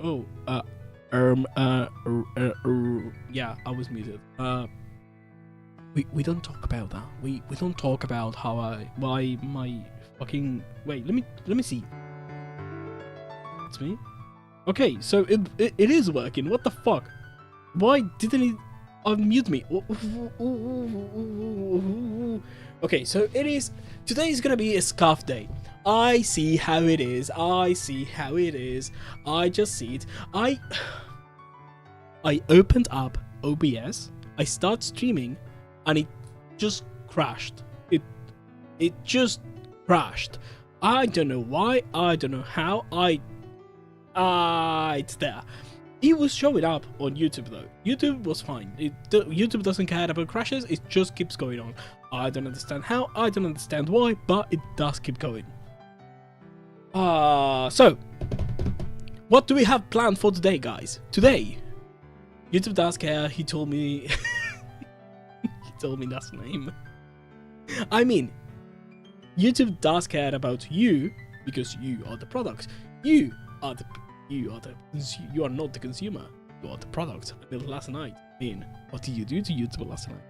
Yeah, I was muted. We don't talk about that. We don't talk about why my fucking wait. Let me see. It's me. Okay, so it is working. What the fuck? Why didn't it unmute me? Okay, so it is. Today is gonna be a scarf day. I see how it is. I see how it is. I just see it. I opened up OBS. I start streaming, and it just crashed. It just crashed. I don't know why. I don't know how. It's there. It was showing up on YouTube though. YouTube was fine. YouTube doesn't care about crashes. It just keeps going on. I don't understand how. I don't understand why, but it does keep going. So what do we have planned for today, guys? Today, YouTube does care. He told me. He told me that's the name. I mean, YouTube does care about you because you are the product. You are not the consumer. You are the product. Until last night. I mean, what did you do to YouTube last night?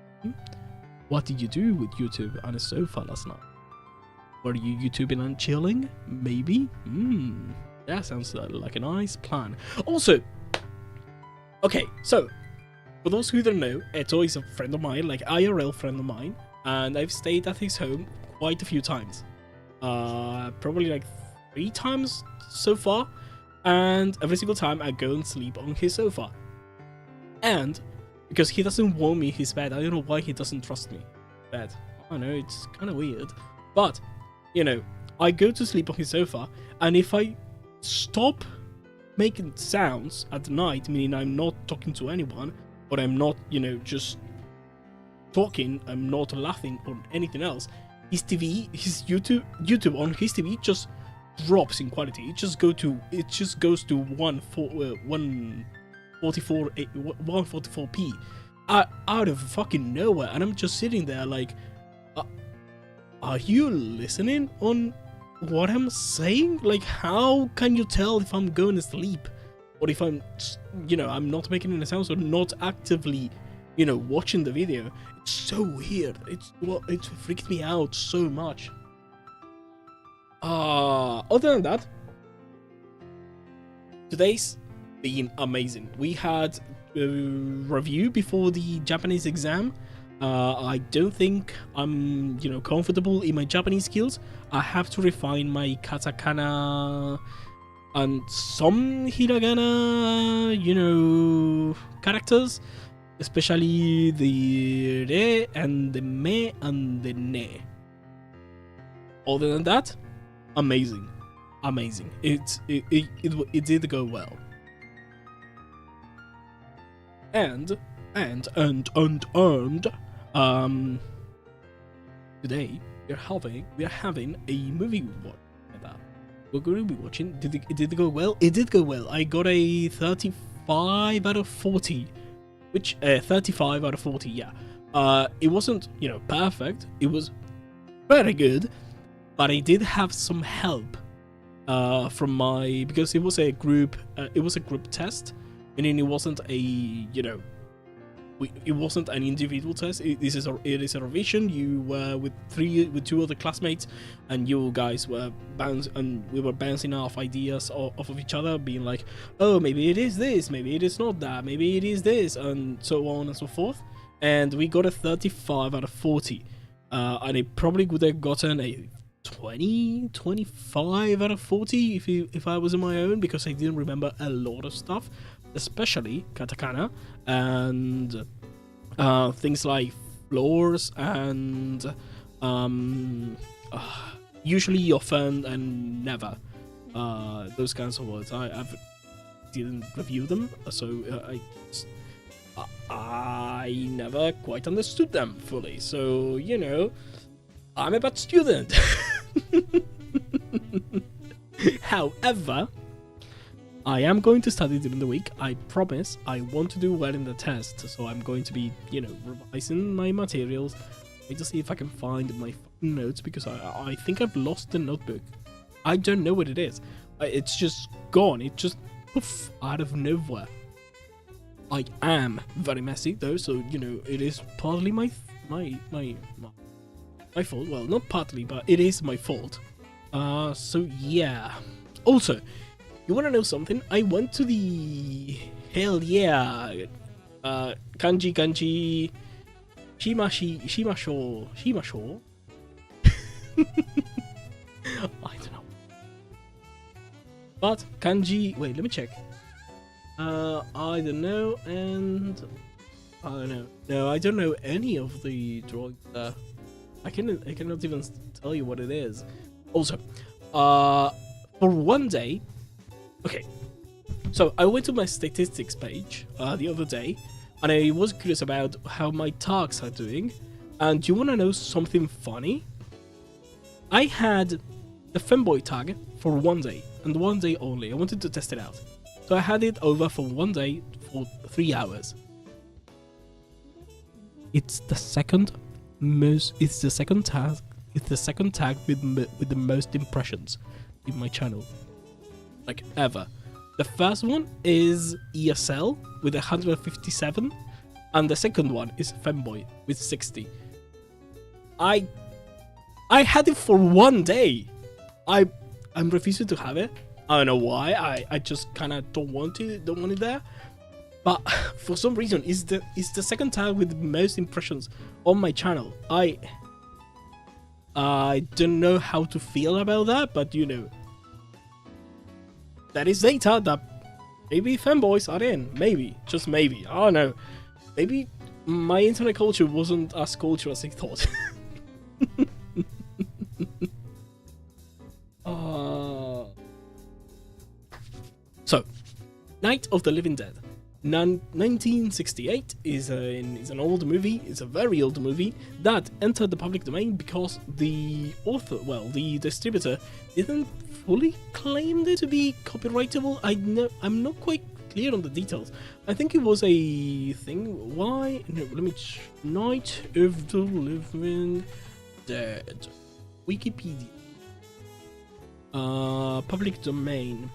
What did you do with YouTube on a sofa last night? Were you YouTubing and chilling? Maybe? That sounds like a nice plan. Also, okay, so, for those who don't know, Eto is a friend of mine, like IRL friend of mine, and I've stayed at his home quite a few times. Probably like 3 times so far, and every single time I go and sleep on his sofa. And because he doesn't warm me his bed, I don't know why he doesn't trust me. Bed. I know, it's kind of weird. But, you know, I go to sleep on his sofa, and if I stop making sounds at night, meaning I'm not talking to anyone, but I'm not, you know, just talking, I'm not laughing or anything else, his TV, his YouTube on his TV just drops in quality. It just goes to 144p out of fucking nowhere, and I'm just sitting there like, are you listening on what I'm saying? Like, how can you tell if I'm going to sleep or if I'm, you know, I'm not making any sounds or not actively, you know, watching the video? It's so weird. It freaked me out so much. Other than that, today's been amazing. We had a review before the Japanese exam. I don't think I'm, you know, comfortable in my Japanese skills. I have to refine my katakana and some hiragana, you know, characters, especially the re and the me and the ne. Other than that, amazing. It did go well. And today we are having a movie watch that we're going to be watching. Did it go well? It did go well. I got a 35 out of 40, which 35 out of 40. Yeah. It wasn't, you know, perfect. It was very good, but I did have some help from because it was a group test, meaning it wasn't a, you know, it wasn't an individual test. It is a revision. You were with 2 other classmates, and you guys were we were bouncing off ideas off of each other, being like, oh, maybe it is this, maybe it is not that, maybe it is this, and so on and so forth. And we got a 35 out of 40, and it probably would have gotten a 25 out of 40 if I was on my own, because I didn't remember a lot of stuff, especially katakana and things like floors and usually, often, and never, those kinds of words. I didn't review them, so I never quite understood them fully. So, you know, I'm a bad student. However, I am going to study during the week. I promise. I want to do well in the test, so I'm going to be, you know, revising my materials. Wait to see if I can find my notes, because I think I've lost the notebook. I don't know what it is. It's just gone. It just poof, out of nowhere. I am very messy though, so you know it is partly my fault. Well, not partly, but it is my fault. So yeah. Also, you wanna know something? I went to the kanji shimasho. I don't know. But kanji. Wait, let me check. I don't know, and I don't know. No, I don't know any of the drawings there. I cannot even tell you what it is. Also, for one day, okay. So I went to my statistics page the other day, and I was curious about how my tags are doing. And do you want to know something funny? I had the femboy tag for one day, and one day only. I wanted to test it out. So I had it over for one day for 3 hours. It's the second tag. It's the second tag with the most impressions in my channel, like ever. The first one is ESL with 157, and the second one is Femboy with 60. I had it for one day. I'm refusing to have it. I don't know why. I just kind of don't want it there. But for some reason, it's the second tag with the most impressions on my channel. I don't know how to feel about that, but you know, that is data that maybe femboys are in. Maybe, just maybe. I don't know. Maybe my internet culture wasn't as cultural as I thought. So, Night of the Living Dead. 1968 is an old movie. It's a very old movie that entered the public domain because the author, well, the distributor, didn't fully claim it to be copyrightable. I'm not quite clear on the details. I think it was a thing. Why? No, let me. Night of the Living Dead. Wikipedia. Public domain.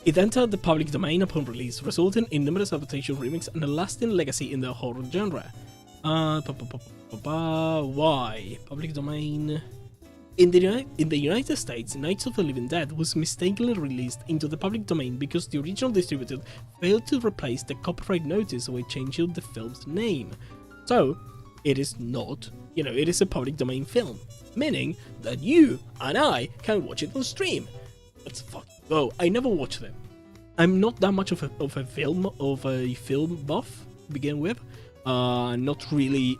It entered the public domain upon release, resulting in numerous adaptations, remakes, and a lasting legacy in the horror genre. Why? Public domain. In the United States, Nights of the Living Dead was mistakenly released into the public domain because the original distributor failed to replace the copyright notice by changing the film's name. So, it is not, it is a public domain film, meaning that you and I can watch it on stream. Let's fucking go. I never watched them. I'm not that much of a film buff to begin with. Not really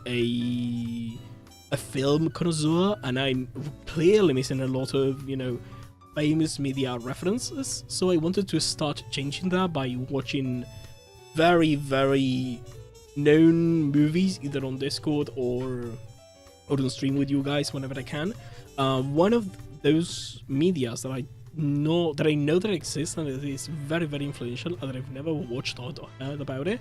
a film connoisseur, and I'm clearly missing a lot of famous media references. So I wanted to start changing that by watching very, very known movies either on Discord or on stream with you guys whenever I can. One of those medias that I know that exists and it is very, very influential and that I've never watched or heard about it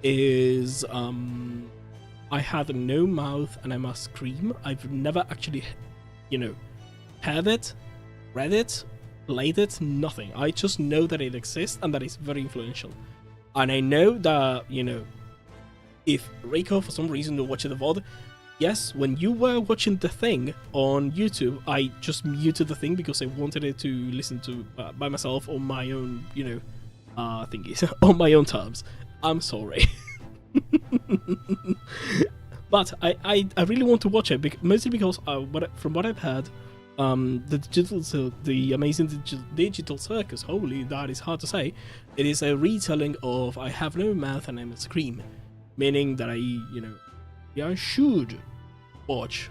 is I Have No Mouth and I Must Scream. I've never actually heard it, read it, played it, nothing. I just know that it exists and that it's very influential. And I know that, if Reiko for some reason will watch the VOD, yes, when you were watching The Thing on YouTube, I just muted the thing because I wanted it to listen to by myself on my own, thingies, on my own terms. I'm sorry. But I really want to watch it, mostly because from what I've heard, the amazing digital circus, holy, that is hard to say. It is a retelling of I Have No Mouth and I Must Scream, meaning that I should watch,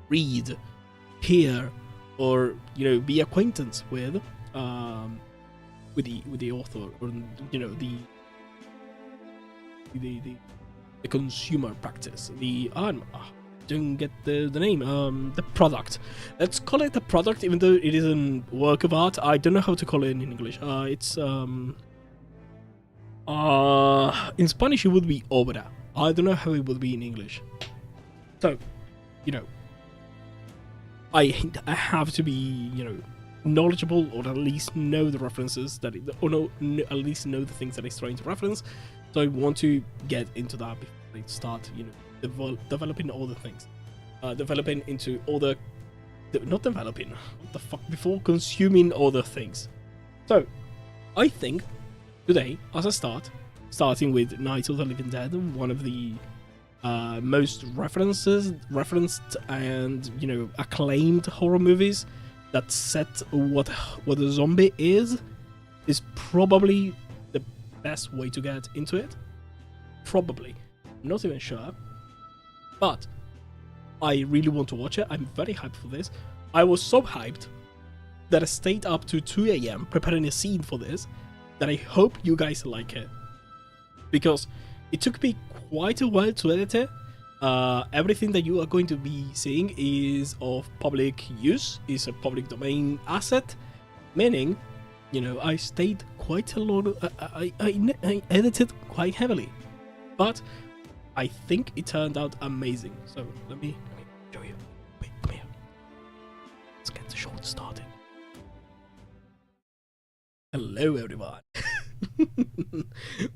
read, hear, or be acquaintance with the author, or the consumer practice, don't get the name, the product. Let's call it the product, even though it is a work of art. I don't know how to call it in English. It's in Spanish it would be obra. I don't know how it would be in English. So, I have to be, knowledgeable, or at least know the references that at least know the things that it's trying to reference. So I want to get into that before I start, developing all the things, developing into all the not developing, what the fuck, before consuming other things. So I think today, as a starting with Night of the Living Dead, one of the most referenced and acclaimed horror movies that set what a zombie is probably the best way to get into it. Probably, I'm not even sure, but I really want to watch it. I'm very hyped for this. I was so hyped that I stayed up to 2 a.m. preparing a scene for this, that I hope you guys like it, because it took me quite a while to edit it. Everything that you are going to be seeing is of public use, is a public domain asset, meaning, I stayed quite a lot. I edited quite heavily, but I think it turned out amazing. So let me show you. Wait, come here. Let's get the short started. Hello, everyone.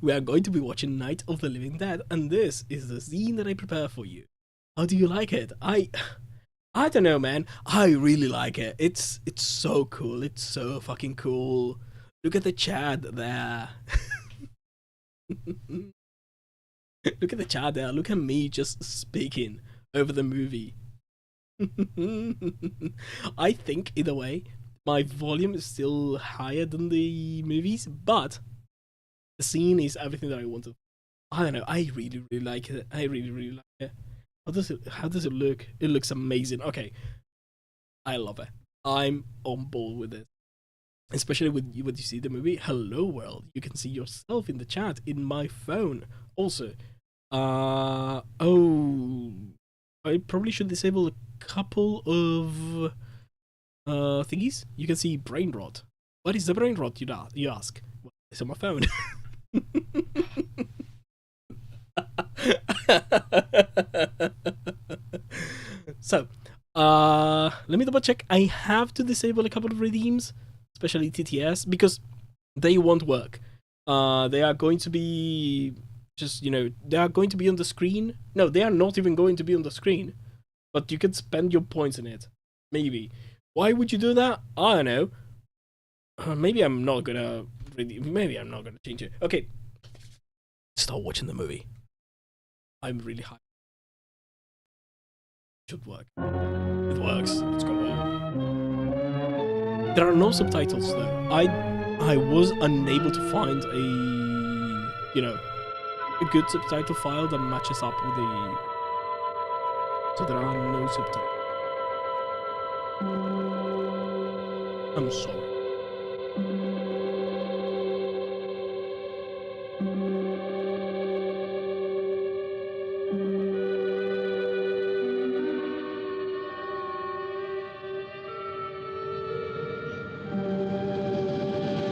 We are going to be watching Night of the Living Dead, and this is the scene that I prepare for you. How do you like it? I don't know, man. I really like it. It's so cool. It's so fucking cool. Look at the chat there. Look at the chat there. Look at me just speaking over the movie. I think either way, my volume is still higher than the movies, but the scene is everything that I wanted. I don't know. I really, really like it. I really, really like it. How does it look? It looks amazing. Okay, I love it. I'm on board with it. Especially when you see the movie Hello World. You can see yourself in the chat in my phone. Also, I probably should disable a couple of thingies. You can see brain rot. What is the brain rot? You ask. Well, it's on my phone. So, let me double check. I have to disable a couple of redeems, especially TTS, because they won't work. They are going to be they are going to be on the screen. No, they are not even going to be on the screen, but you can spend your points in it. Maybe. Why would you do that? I don't know. Maybe I'm not gonna change it. Okay, start watching the movie. I'm really high. It should work. It works. Let's go on. There are no subtitles though. I was unable to find a good subtitle file that matches up with the. So there are no subtitles. I'm sorry.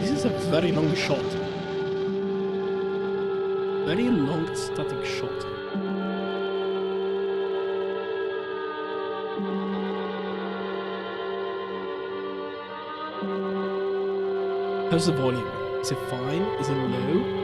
This is a very long shot. Very long static shot. How's the volume? Is it fine? Is it low?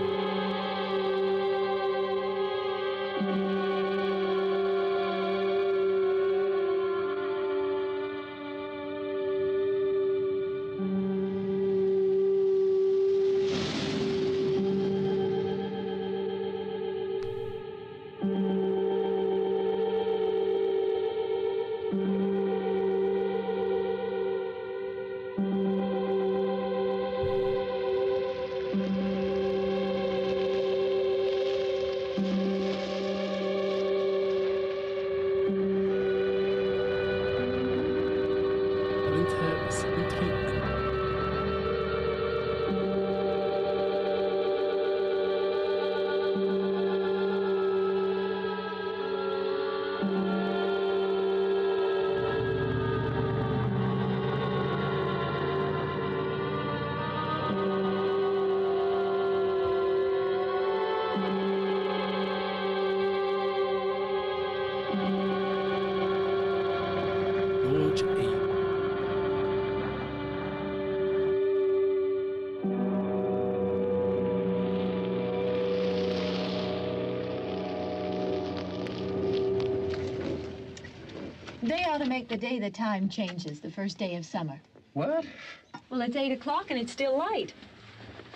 They ought to make the day the time changes, the first day of summer. What? Well, it's 8 o'clock and it's still light.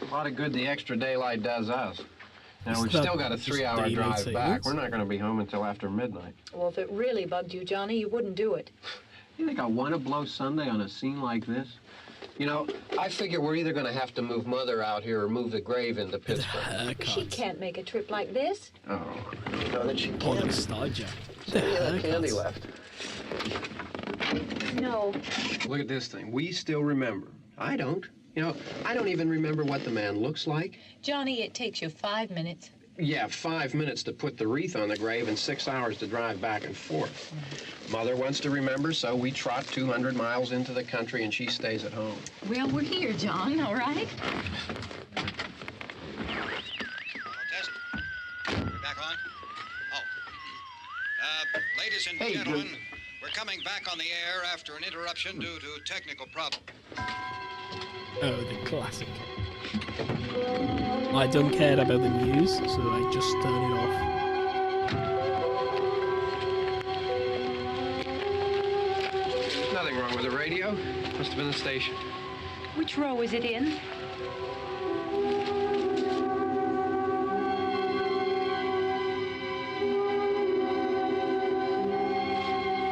A lot of good the extra daylight does us. Now, Is we've that still got a just 3-hour daylight drive savings? back. We're not going to be home until after midnight. Well, if it really bugged you, Johnny, you wouldn't do it. You think I want to blow Sunday on a scene like this? You know, I figure we're either going to have to move Mother out here or move the grave into Pittsburgh. She can't make a trip like this. Oh, I don't know that she Oh, can. the nostalgia. The Any of that candy haircuts. left. No. Look at this thing. We still remember. I don't. You know, I don't even remember what the man looks like. Johnny, it takes you 5 minutes. Yeah, 5 minutes to put the wreath on the grave and 6 hours to drive back and forth. Mother wants to remember, so we trot 200 miles into the country and she stays at home. Well, we're here, John, all right? Test. We're back on? Oh. Ladies and Hey, gentlemen, good. we're coming back on the air after an interruption due to technical problem. Oh, the classic. I don't care about the news, so I just turn it off. Nothing wrong with the radio. Must have been the station. Which row is it in?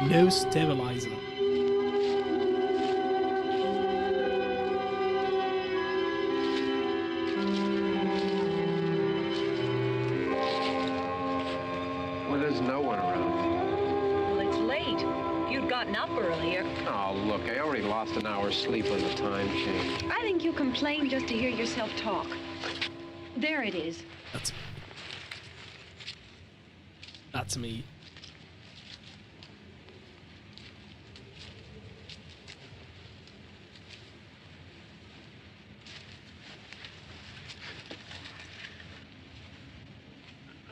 No sterilizer. Well, there's no one around. Well, it's late. If you'd gotten up earlier. Oh, look, I already lost an hour's sleep on the time change. I think you complain just to hear yourself talk. There it is. That's me.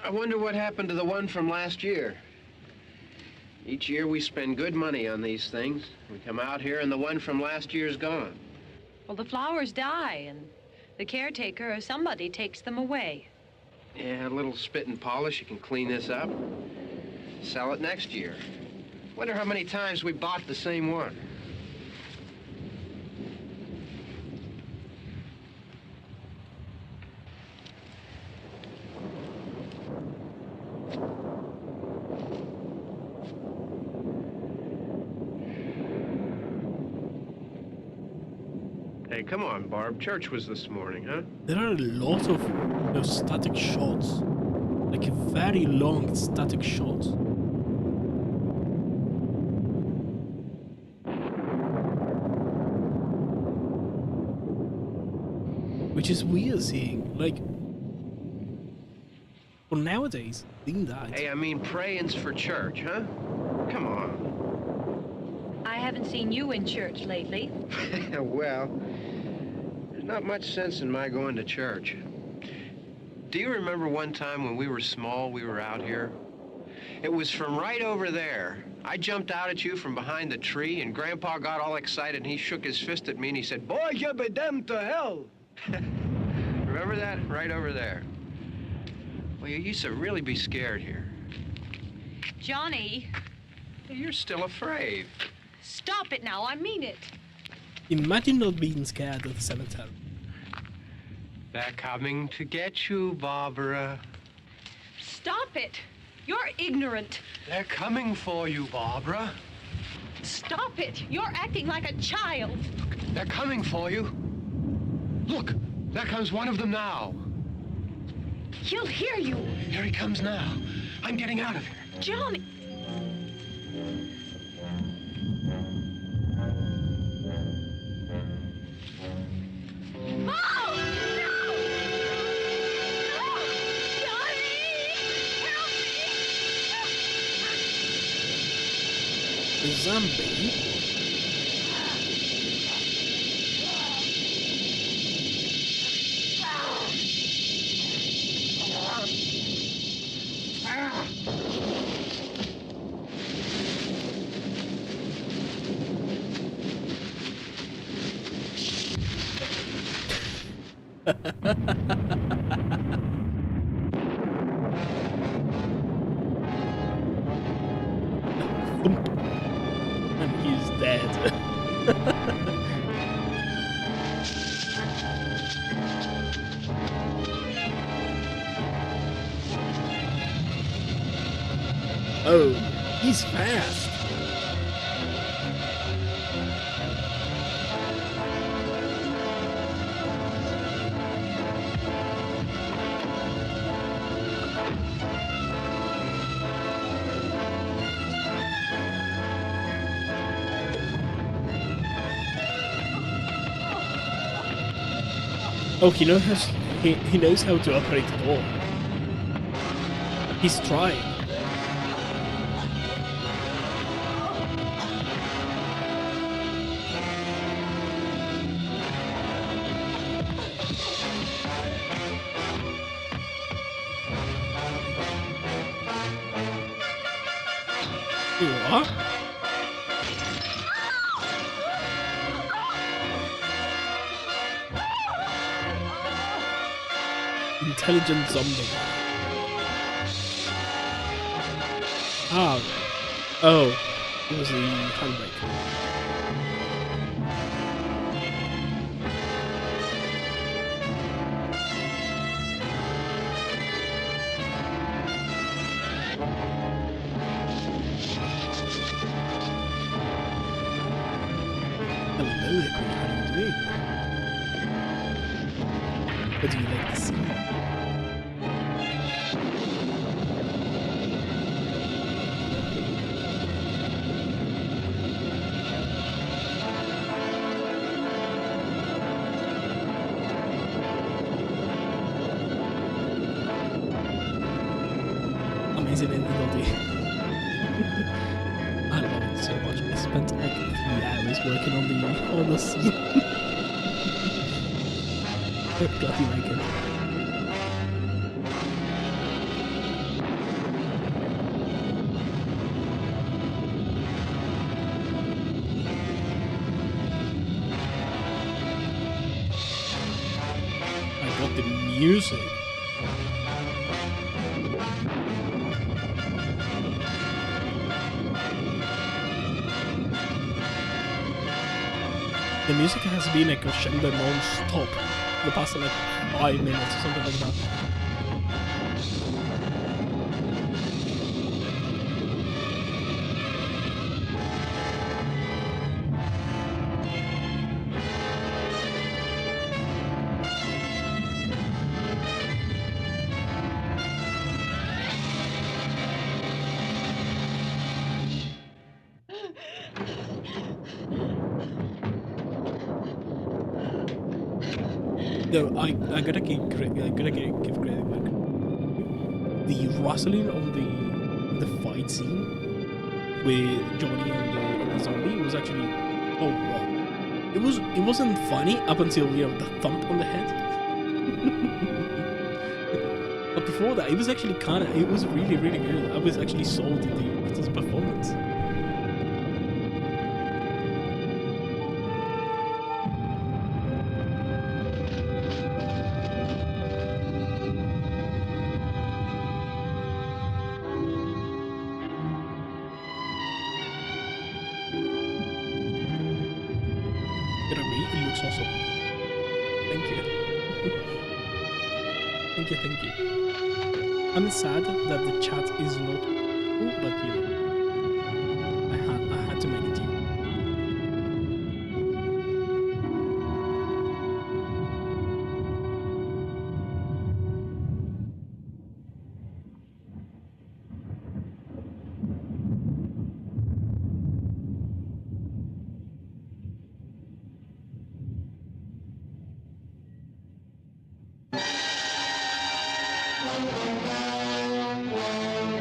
I wonder what happened to the one from last year. Each year we spend good money on these things. We come out here and the one from last year's gone. Well, the flowers die, and the caretaker or somebody takes them away. Yeah, a little spit and polish, you can clean this up. Sell it next year. Wonder how many times we bought the same one. Hey, come on, Barb. Church was this morning, huh? There are a lot of those static shots. Like very long static shots. Which is weird seeing. Like, well, nowadays, seeing that. Hey, I mean, praying's for church, huh? Come on. I haven't seen you in church lately. Well, there's not much sense in my going to church. Do you remember one time when we were small, we were out here? It was from right over there. I jumped out at you from behind the tree, and Grandpa got all excited, and he shook his fist at me, and he said, "Boy, you be damned to hell." Remember that? Right over there. Well, you used to really be scared here. Johnny, You're still afraid. stop it now. I mean it. Imagine not being scared of the cemetery. They're coming to get you, Barbara. Stop it. You're ignorant. They're coming for you, Barbara. Stop it. You're acting like a child. They're coming for you. Look, there comes one of them now. He'll hear you. Here he comes now. I'm getting out of here. Johnny. Oh! No! No! Johnny! Help me! The zombie. Thump. Oh, he's fast. Oh, he knows how to operate the door. He's trying. What? Intelligent zombie. Ah. Oh. It was the handbrake. Hello, Liquid. How are you doing? What do you like to see? Amazing in the body. I love it so much. I spent like 3 hours working on the scene. I'm glad you like it. I got the music. The music has been a crescendo non-stop the past like 5 minutes or something like that. No, I gotta give credit work. The rustling on the fight scene with Johnny and the zombie was actually wow. It wasn't funny up until the thump on the head. But before that, it was actually it was really good. I was actually sold in the actor's performance. It looks awesome. Thank you. Thank you. I'm sad that the chat is not cool, but you know, I had to make it to you.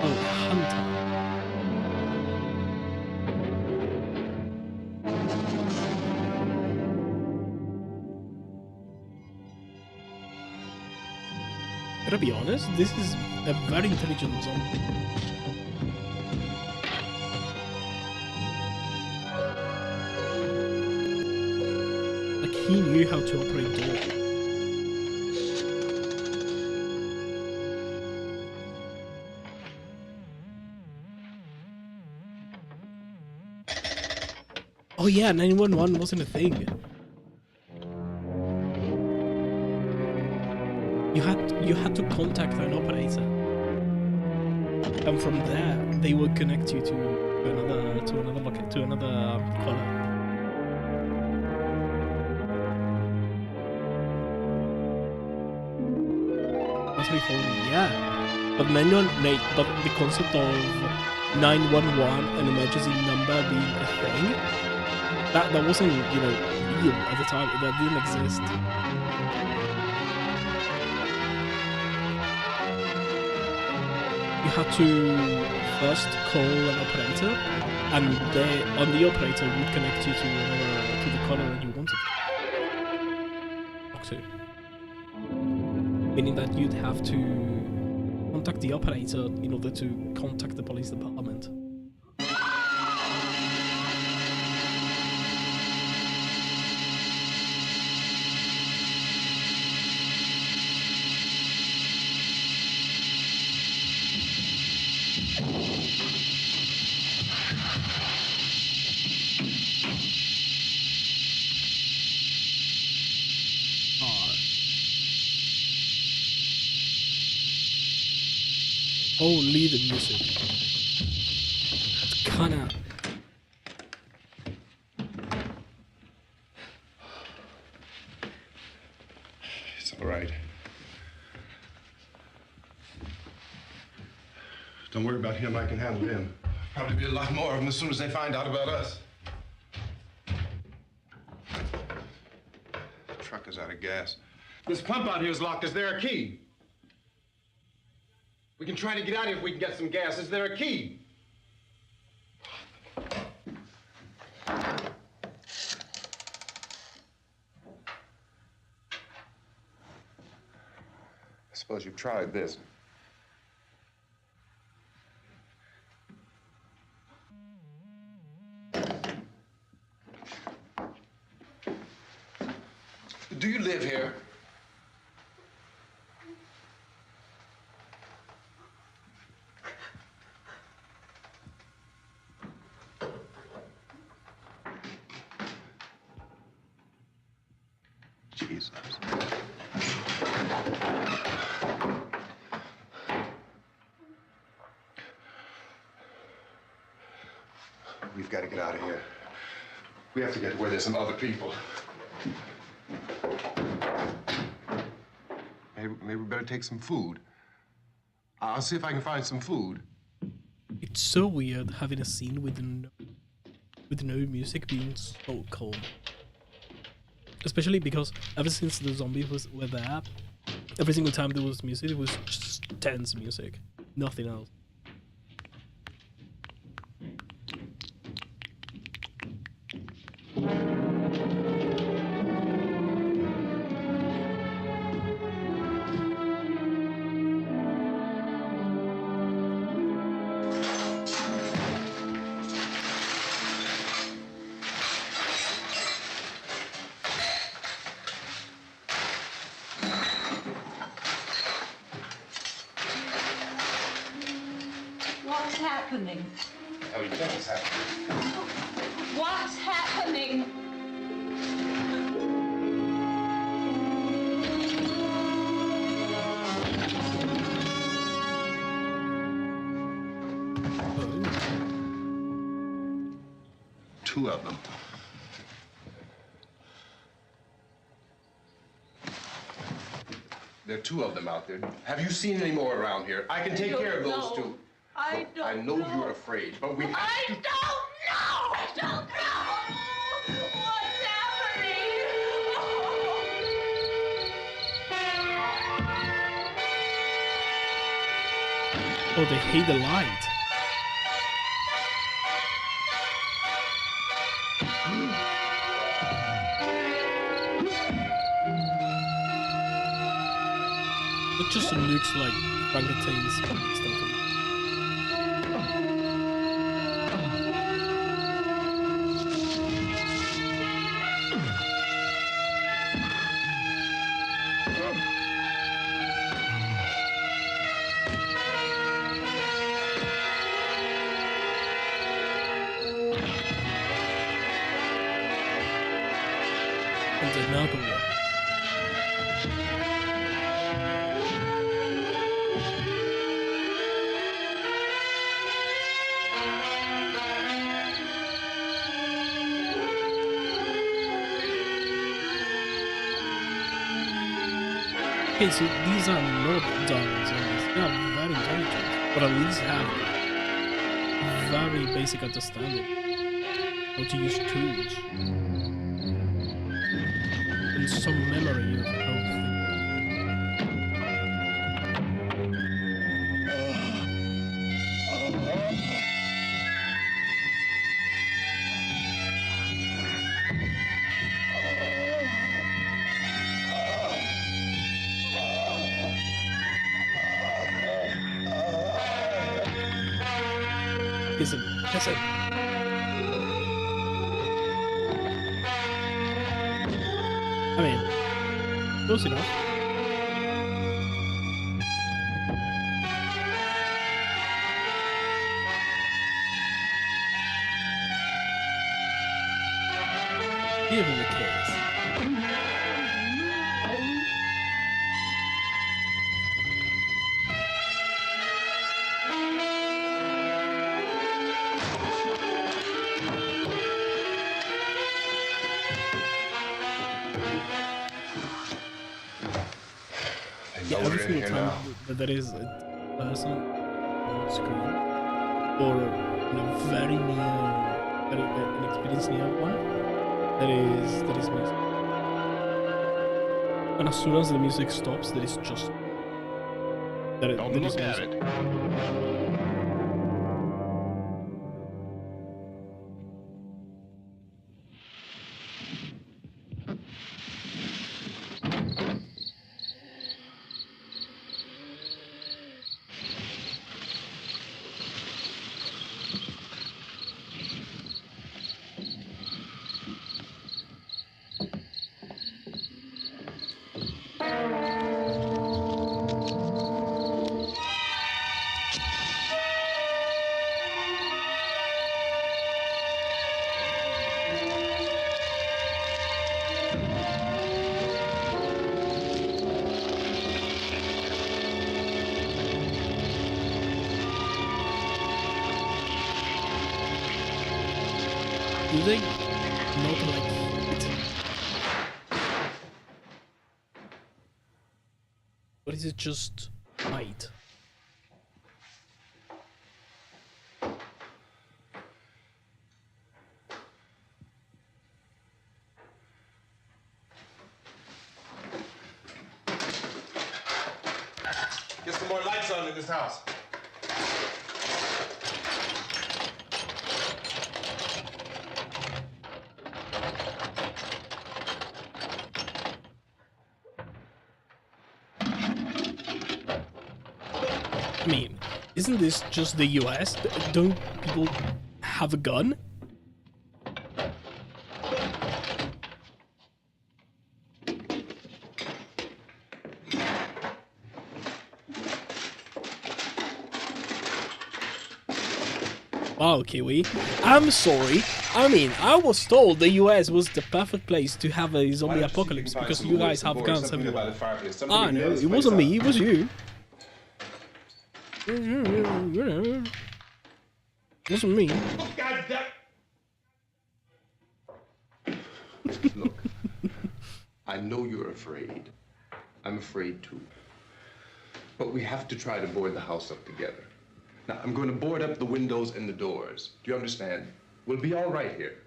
Oh, Hunter. Gotta be honest, this is a very intelligent zombie. Like, he knew how to operate doors. Oh yeah, 911 wasn't a thing. You had to contact an operator. and from there they will connect you to another color. Must be phone, yeah. But but the concept of 911 an emergency number being a thing, that wasn't real at the time. That didn't exist. You had to first call an operator, and the operator would connect you to the caller you wanted to talk to. Meaning that you'd have to contact the operator in order to contact the police department. Only the music. It's kinda... It's all right. Don't worry about him. I can handle him. Probably be a lot more of them as soon as they find out about us. The truck is out of gas. This pump out here is locked. Is there a key? We can try to get out of here if we can get some gas. Is there a key? I suppose you've tried this. Do you live here? Jesus. We've got to get out of here. We have to get where there's some other people. Maybe we better take some food. I'll see if I can find some food. It's so weird having a scene with no music being so calm. Especially because ever since the zombies were there, every single time there was music, it was just tense music. Nothing else. What's happening? Everything's happening. What's happening? Two of them. There are two of them out there. Have you seen any more around here? I can take care of those two. I Look, I know you're afraid, but we have I to... don't know! I don't know! What's happening? Oh, they hate the light. It just looks like orangutans starting. And another one. Okay, so these are not diamonds. They are very intelligent, but at least have very basic understanding how to use tools and some memory of how things. Listen, listen. I mean, close enough. Given the case. Yeah, every single time that there is a person on screen, or very near, an experience nearby, there is music. And as soon as the music stops, there is just there is music. Do they not like it? Or is it just light? Get some more lights on in this house. I mean, isn't this just the US? Don't people have a gun? Wow, Kiwi. I'm sorry. I mean, I was told the US was the perfect place to have a zombie apocalypse because you guys have guns everywhere. I know, it wasn't me, it was you. It wasn't me. God damn. Look, I know you're afraid. I'm afraid too. But we have to try to board the house up together. Now, I'm going to board up the windows and the doors. Do you understand? We'll be all right here.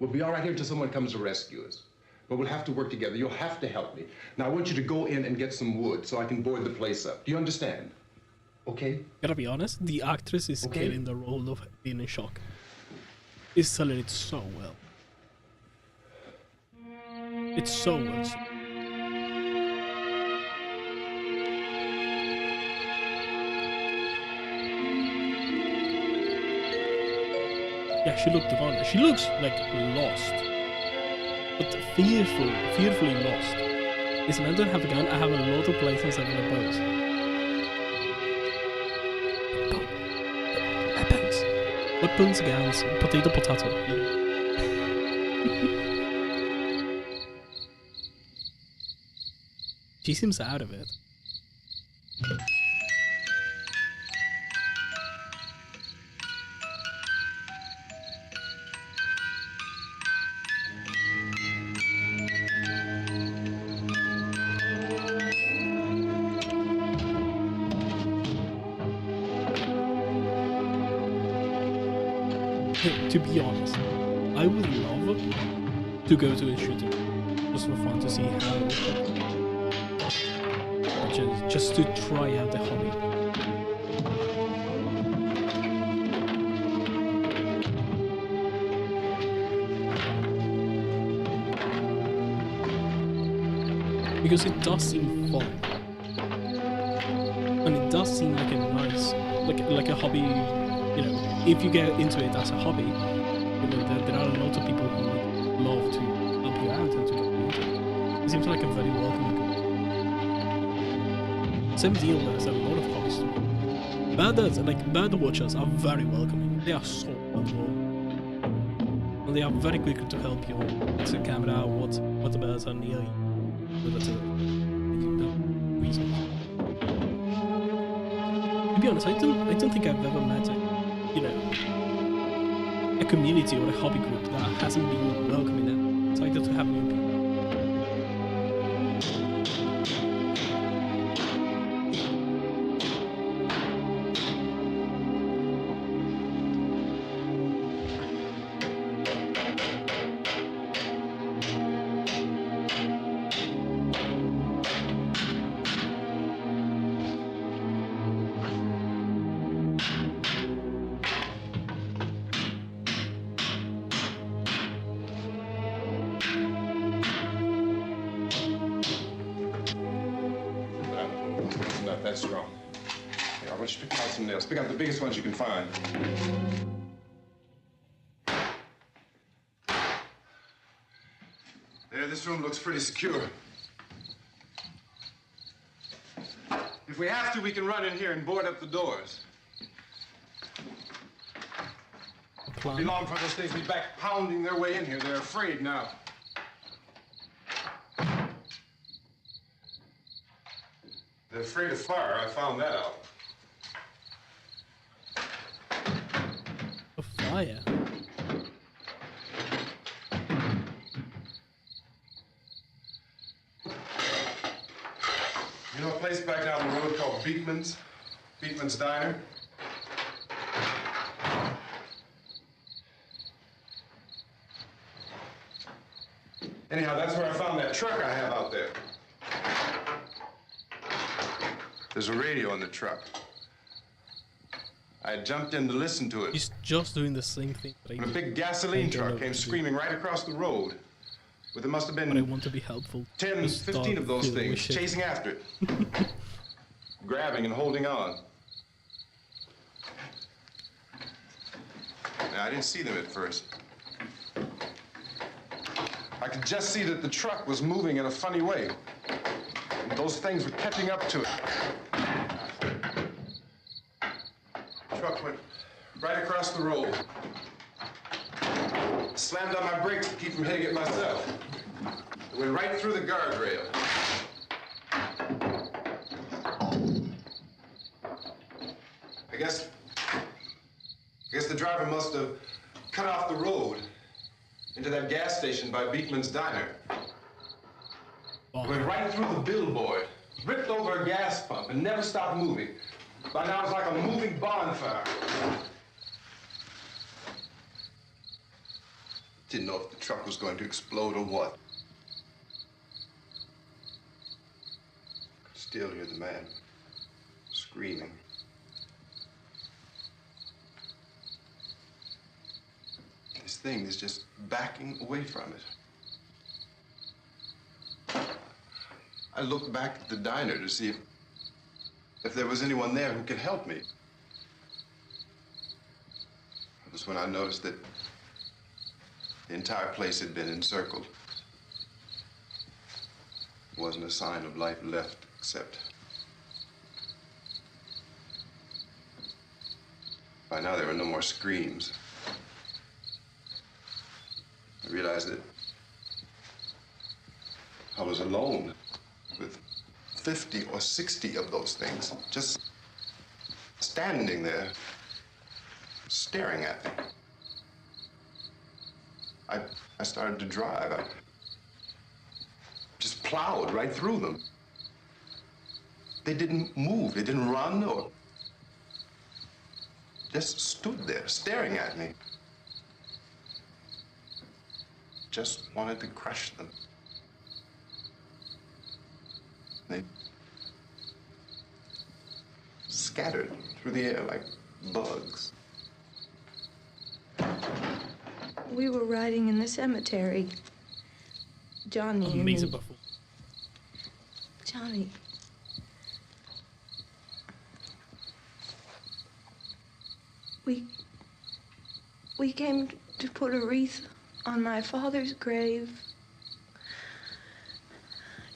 We'll be all right here until someone comes to rescue us. But we'll have to work together. You'll have to help me. Now, I want you to go in and get some wood so I can board the place up. Do you understand? Okay? Gotta be honest, the actress is getting the role of being in shock. Is selling it so well. It's so well. Yeah, she looked divine. She looks like lost, but fearfully lost. Listen, I don't have a gun. I have a lot of places I'm gonna pose. Weapons, guns, potato. She seems out of it. To be honest, I would love to go to a shooting just for fun to see how it works. Just to try out the hobby. Because it does seem fun. And it does seem like a nice, like a hobby, you know, if you get into it as a hobby, you know, there are a lot of people who would love to help you out and to get into it. It seems like a very welcoming group. Same deal, there's a lot of hobbies to do. Birders, like bird watchers, are very welcoming. They are so helpful. And they are very quick to help you to camera out what the birds are near you. So that's a reason. To be honest, I don't think I've ever met a community or a hobby group that hasn't been welcoming and excited to have new people. Not that strong. Yeah, I want you to pick out some nails. Pick out the biggest ones you can find. There, this room looks pretty secure. If we have to, we can run in here and board up the doors. Won't be long for those things be back pounding their way in here. They're afraid now. They're afraid of fire. I found that out. A fire? You know a place back down the road called Beekman's? Beekman's Diner? Anyhow, that's where I found that truck I have out there. There's a radio in the truck. I jumped in to listen to it. He's just doing the same thing. When a big gasoline truck came screaming right across the road. With there must have But I been want to be helpful. 10, Just 15 start of those feeling things shit. chasing after it. Grabbing and holding on. Now, I didn't see them at first. I could just see that the truck was moving in a funny way. And those things were catching up to it. The truck went right across the road. Slammed on my brakes to keep from hitting it myself. It went right through the guardrail. I guess the driver must have cut off the road into that gas station by Beekman's Diner. It went right through the billboard, ripped over a gas pump, and never stopped moving. By now, it's like a moving bonfire. Didn't know if the truck was going to explode or what. Could still hear the man screaming. This thing is just backing away from it. I looked back at the diner to see if there was anyone there who could help me. It was when I noticed that the entire place had been encircled. There wasn't a sign of life left except... By now there were no more screams. I realized that I was alone with 50 or 60 of those things, just standing there, staring at me. I started to drive. I just plowed right through them. They didn't move. They didn't run or just stood there staring at me. just wanted to crush them. They scattered through the air like bugs. We were riding in the cemetery. Johnny and me. Amazing buffalo. Johnny. We came to put a wreath on my father's grave.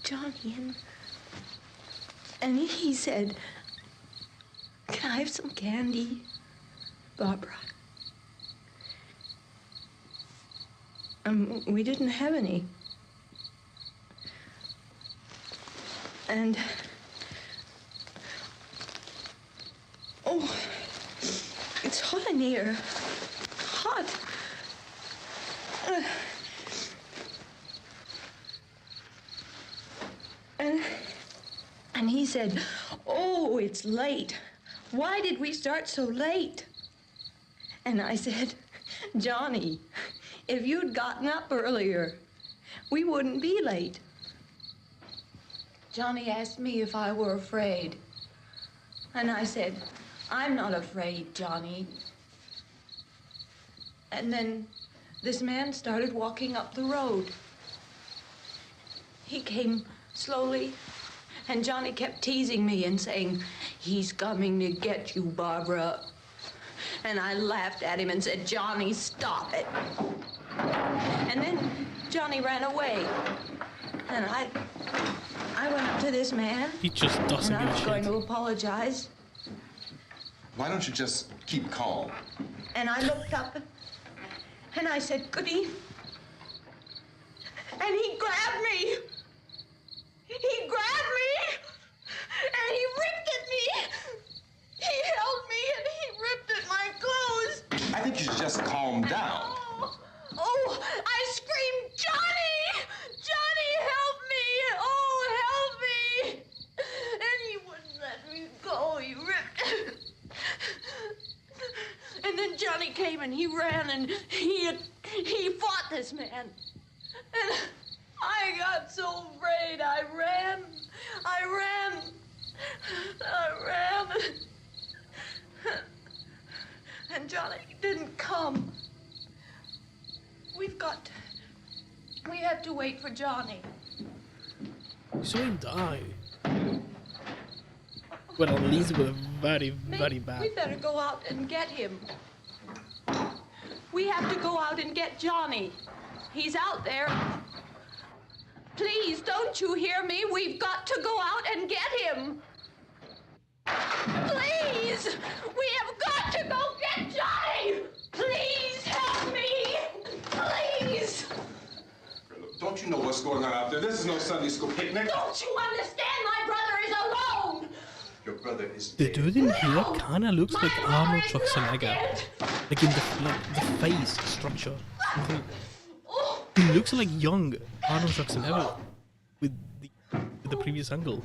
Johnny, and he said, "Can I have some candy, Barbara?" We didn't have any. And oh, it's hot in here. Hot. And he said, "Oh, it's late. Why did we start so late?" And I said, "Johnny, if you'd gotten up earlier, we wouldn't be late." Johnny asked me if I were afraid. And I said, "I'm not afraid, Johnny." And then this man started walking up the road. He came slowly, and Johnny kept teasing me and saying, "He's coming to get you, Barbara." And I laughed at him and said, "Johnny, stop it." And then Johnny ran away. And I went up to this man. He just doesn't and I give a was shit. going to apologize. Why don't you just keep calm? And I looked up and I said, "Goody." And he grabbed me. He grabbed me and he ripped at me. He held me and he ripped at my clothes. I think you should just calm down. Oh, I screamed, "Johnny! Johnny, help me! Oh, help me!" And he wouldn't let me go. He ripped. And then Johnny came and he ran and he fought this man. And I got so afraid. I ran. And Johnny didn't come. We have to wait for Johnny. You saw him die. Well, at least with a very, very bad. We better go out and get him. We have to go out and get Johnny. He's out there. Please, don't you hear me? We've got to go out and get him. Please! We have got to go get Johnny! Please help me! Please! Don't you know what's going on out there? This is no Sunday school picnic. Don't you understand? My brother is alone! Your brother is The dead. dude in here kinda looks like Arnold Schwarzenegger. Dead. Like in the face structure. He looks like young Arnold Schwarzenegger with the previous angle.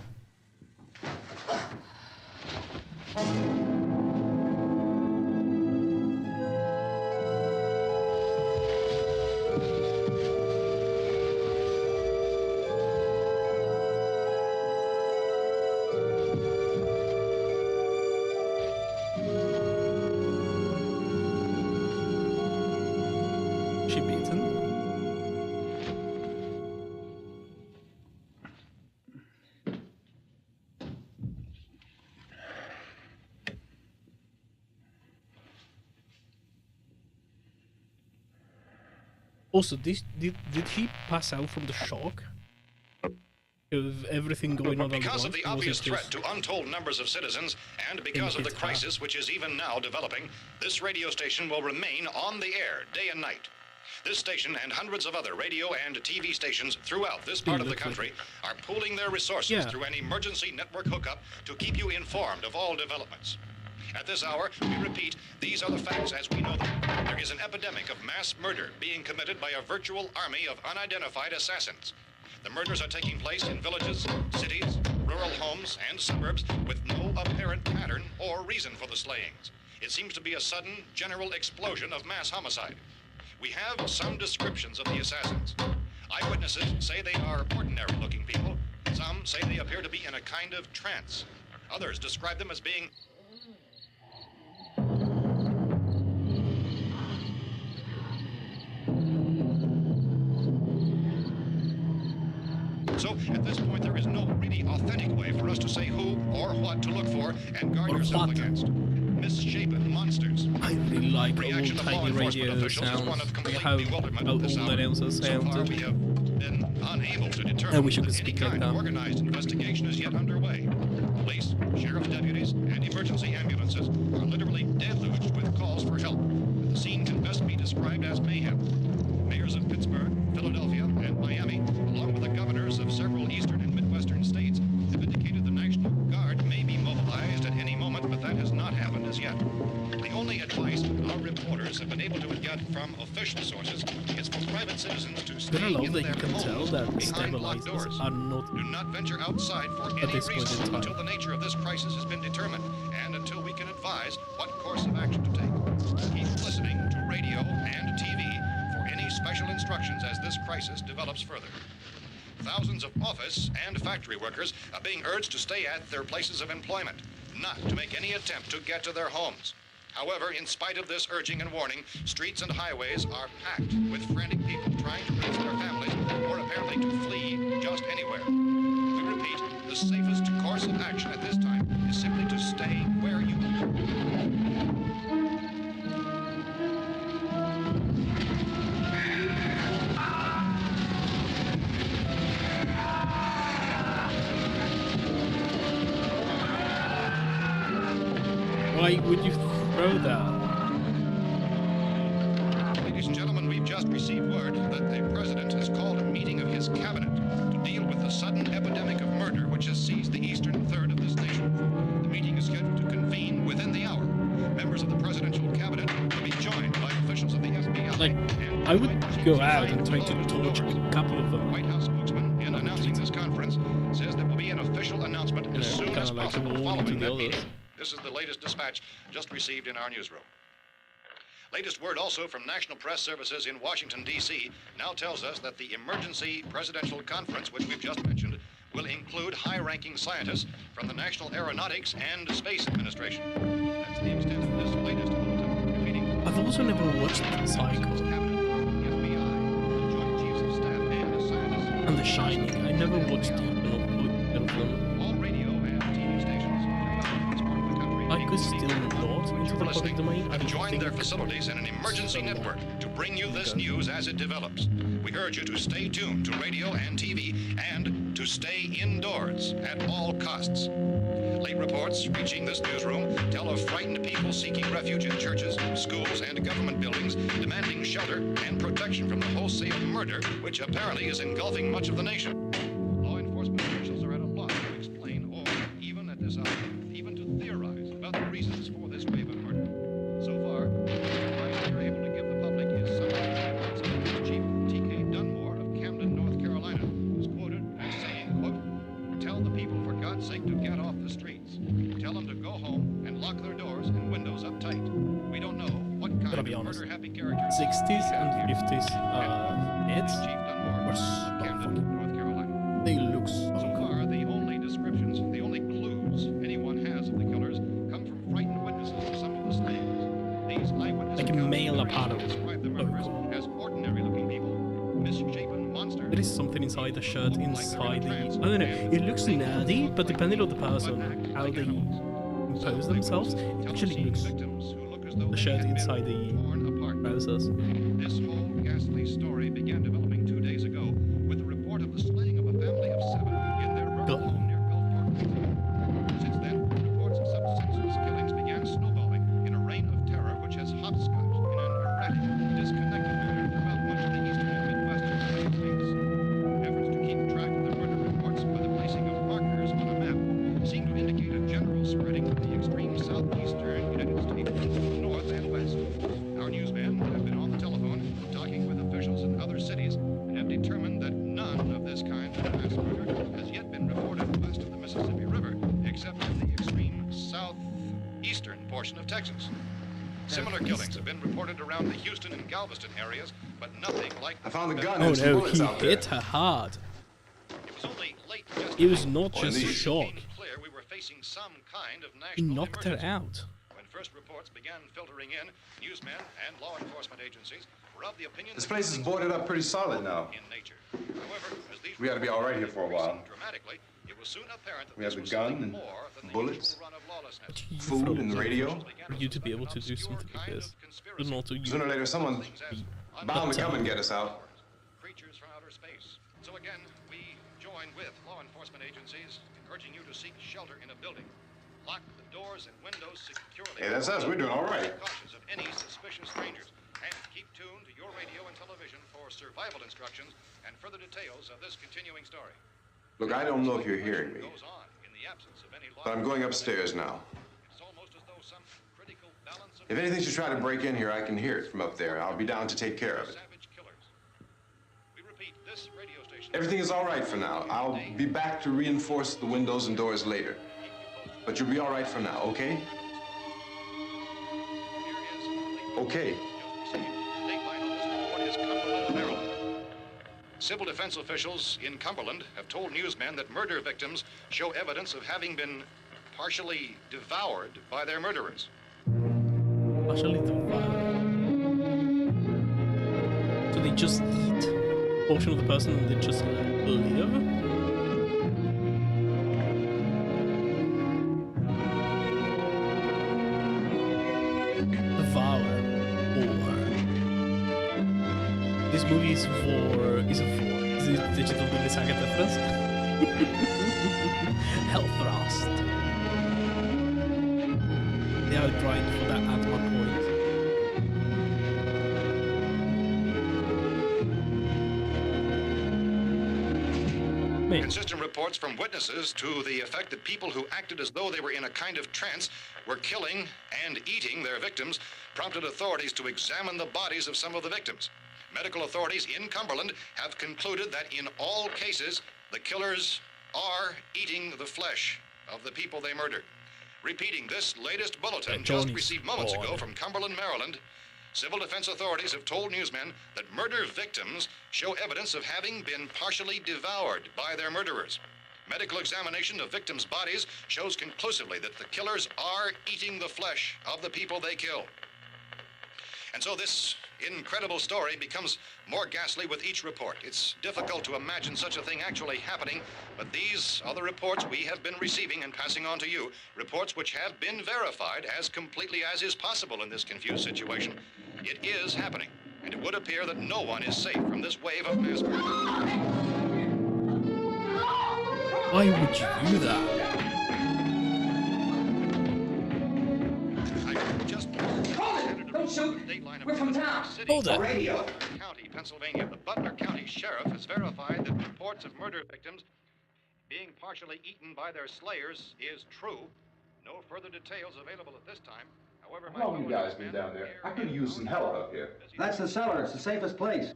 She beaten. Also, did he pass out from the shock of everything going on? Because of the obvious threat just... to untold numbers of citizens, and because of the crisis which is even now developing, this radio station will remain on the air day and night. This station and hundreds of other radio and TV stations throughout this part of the country are pooling their resources through an emergency network hookup to keep you informed of all developments. At this hour, we repeat, these are the facts as we know them. There is an epidemic of mass murder being committed by a virtual army of unidentified assassins. The murders are taking place in villages, cities, rural homes, and suburbs with no apparent pattern or reason for the slayings. It seems to be a sudden, general explosion of mass homicide. We have some descriptions of the assassins. Eyewitnesses say they are ordinary-looking people. Some say they appear to be in a kind of trance. Others describe them as being... So, at this point, there is no really authentic way for us to say who or what to look for and guard yourself against. Misshapen monsters. I really like Reaction old of law tiny enforcement radio officials is one of sounds. complete How bewilderment at this old hour. announcers So far, sound. we have been unable to determine I wish I could that any speak like kind of that. organized investigation is yet underway. Police, sheriff's deputies, and emergency ambulances are literally deluged with calls for help. The scene can best be described as mayhem. Mayors of Pittsburgh, Philadelphia, and Miami, along with the governors of several eastern and midwestern states, have indicated the National Guard may be mobilized at any moment, but that has not happened as yet. The only advice our reporters have been able to get from official sources is for private citizens to stay But I love in that their you can tell homes that behind locked stabilizers doors. are not Do not venture outside for at any this point in reason time. until the nature of this crisis has been determined and until we can advise what course of action to take. Keep listening to radio and TV for any special instructions as this crisis develops further. Thousands of office and factory workers are being urged to stay at their places of employment, not to make any attempt to get to their homes. However, in spite of this urging and warning, streets and highways are packed with frantic people trying to reach their families or apparently to flee just anywhere. We repeat, the safest course of action at this time is simply to stay where you are. Why would you throw that? Ladies and gentlemen, we've just received word that the president has called a meeting of his cabinet to deal with the sudden epidemic of murder which has seized the eastern third of this nation. The meeting is scheduled to convene within the hour. Members of the presidential cabinet will be joined by officials of the FBI. Like, and I would joint go chiefs of out state and try to law torch enforcement. a couple of The them. White House spokesman, in announcing this conference, says there will be an official announcement as soon kinda as like possible warning to following the that others. meeting. This is the latest dispatch just received in our newsroom. Latest word also from National Press Services in Washington, D.C. now tells us that the emergency presidential conference, which we've just mentioned, will include high-ranking scientists from the National Aeronautics and Space Administration. That's the extent of this latest bulletin. Repeating, I've also never watched President's Psycho cabinet, the FBI, the Joint Chiefs of Staff, and the scientists. and The Shining. I never watched either of them. All radio and TV stations throughout this part of the country, I could still not into the public domain. I have joined think their facilities in an emergency so. network to bring you this news as it develops. We urge you to stay tuned to radio and TV and to stay indoors at all costs. Late reports reaching this newsroom tell of frightened people seeking refuge in churches, schools, and government buildings, demanding shelter and protection from the wholesale murder which apparently is engulfing much of the nation. Law enforcement officials are at a loss to explain or, even at this hour, even to theorize about the reasons for this wave of murder. So far, the advice we are able to give the public is something like Police Chief T.K. Dunmore of Camden, North Carolina, who's quoted as saying, quote, "Tell the people for God's sake to get off the streets. Tell them to go home and lock their doors and windows up tight. We don't know what kind Gotta of be honest. murder-happy characters." 60s and 50s hits Chief Dunmore were of so Camden, fucking. North Carolina. They look so So cool. far, the only descriptions, the only clues anyone has of the killers come from frightened witnesses of some of the slayings. These eyewitness Like a accounts male literally apart. describe the murderers as ordinary-looking people, misshapen monsters. There is something inside the shirt, inside the... I don't know, it looks nerdy, but depending on the person, how they impose themselves, it actually looks... The shirt inside the trousers. This whole ghastly story began developing 2 days ago with the report of the slaying of a family of 7 in their rural Go. home near Gulfport, Pennsylvania. Since then, reports of such senseless killings began snowballing in a reign of terror which has hopscotched in an erratic, disconnected manner throughout much of the eastern and midwestern United States. Efforts to keep track of the murder reports by the placing of markers on a map seem to indicate a general spreading of the extreme southeastern United States to the north and west. Our newsmen have been on the telephone talking with officials in other cities and have determined that none of this kind of mass murder has yet been reported west of the Mississippi River, except in the extreme southeastern portion of Texas. Similar killings have been reported around the Houston and Galveston areas, but nothing like... I found the gun Oh and some no, bullets he out there. hit her hard. It was only late It was yesterday not just these- shock. clear we were facing some kind of He national knocked her emergency. out. When first reports began filtering in, newsmen and law enforcement agencies were of the opinion This that place is things boarded up pretty solid now. in nature. However, as these We ought to be all right here for a while. dramatically, it was soon apparent that We have this the was gun something and more than the bullets, usual run of lawlessness. You food throw and the it radio. for you to be able to do something like this. But not to Sooner or you. later, someone's bound to come and get us out. Creatures from outer space. So again, we join with law enforcement agencies, urging you to seek shelter in a building. Lock the doors and windows securely. Hey, that's us. We're doing all right. Cautious of any suspicious strangers. And keep tuned to your radio and television for survival instructions and further details of this continuing story. Look, I don't know if you're hearing me, Goes on in the absence of any law. but I'm going upstairs now. It's almost as though some critical balance of If anything should try to break in here, I can hear it from up there. I'll be down to take care of it. savage killers. We repeat, this radio station. Everything is all right for now. I'll be back to reinforce the windows and doors later. But you'll be all right for now, okay? Okay. Civil defense officials in Cumberland have told newsmen that murder victims show evidence of having been partially devoured by their murderers. Partially devoured. So they just eat a portion of the person and they just live? Devour. Or this movie is it digital millisaga reference? Hellthrust. They are trying for that at one point. Man, Consistent reports from witnesses to the effect that people who acted as though they were in a kind of trance were killing and eating their victims prompted authorities to examine the bodies of some of the victims. Medical authorities in Cumberland have concluded that in all cases, the killers are eating the flesh of the people they murdered. Repeating this latest bulletin just Johnny's received moments ago gone. from Cumberland, Maryland, civil defense authorities have told newsmen that murder victims show evidence of having been partially devoured by their murderers. Medical examination of victims' bodies shows conclusively that the killers are eating the flesh of the people they kill. And so this incredible story becomes more ghastly with each report. It's difficult to imagine such a thing actually happening, but these are the reports we have been receiving and passing on to you, reports which have been verified as completely as is possible in this confused situation. It is happening, and it would appear that no one is safe from this wave of mass murder. why would you do that? I just Don't shoot! We're from town. Hold it. Radio. County, Pennsylvania, the Butler County Sheriff has verified that reports of murder victims being partially eaten by their slayers is true. No further details available at this time. However, How long you guys been down there? I could use some help up here. That's the cellar. It's the safest place.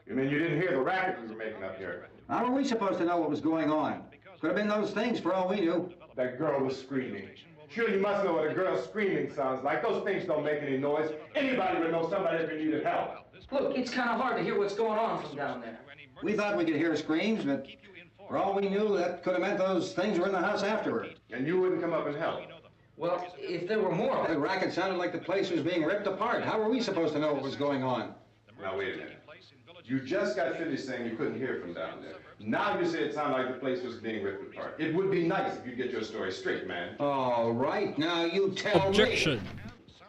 You mean you didn't hear the racket we were making up here? How were we supposed to know what was going on? Could have been those things for all we knew. That girl was screaming. Sure, you must know what a girl screaming sounds like. Those things don't make any noise. Anybody would know somebody if they needed help. Look, it's kind of hard to hear what's going on from down there. We thought we could hear screams, but for all we knew, that could have meant those things were in the house afterward. And you wouldn't come up and help. Well, if there were more, The racket sounded like the place was being ripped apart. How were we supposed to know what was going on? Now, wait a minute. You just got finished saying you couldn't hear from down there. Now you say it sounded like the place was being ripped apart. It would be nice if you get your story straight, man. All right, now you tell Objection.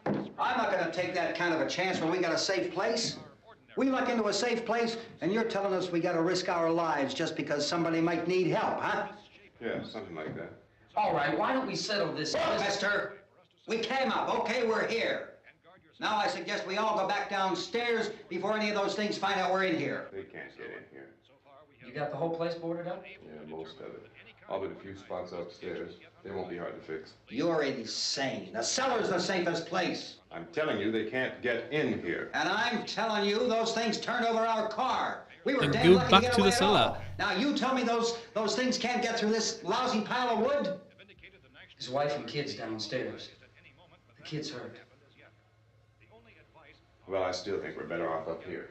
me. I'm not going to take that kind of a chance when we got a safe place. We luck into a safe place, and you're telling us we got to risk our lives just because somebody might need help, huh? Yeah, something like that. all right, why don't we settle this? Look, mister, we came up. Okay, we're here. Now I suggest we all go back downstairs before any of those things find out we're in here. They can't get in here. You got the whole place boarded up? Yeah, most of it. All but a few spots upstairs. They won't be hard to fix. You're insane. The cellar's the safest place. I'm telling you, they can't get in here. And I'm telling you, those things turned over our car. We were Then damn go lucky back to get to away the at cellar. all. Now you tell me those things can't get through this lousy pile of wood? His wife and kids downstairs. The kid's hurt. Well, I still think we're better off up here.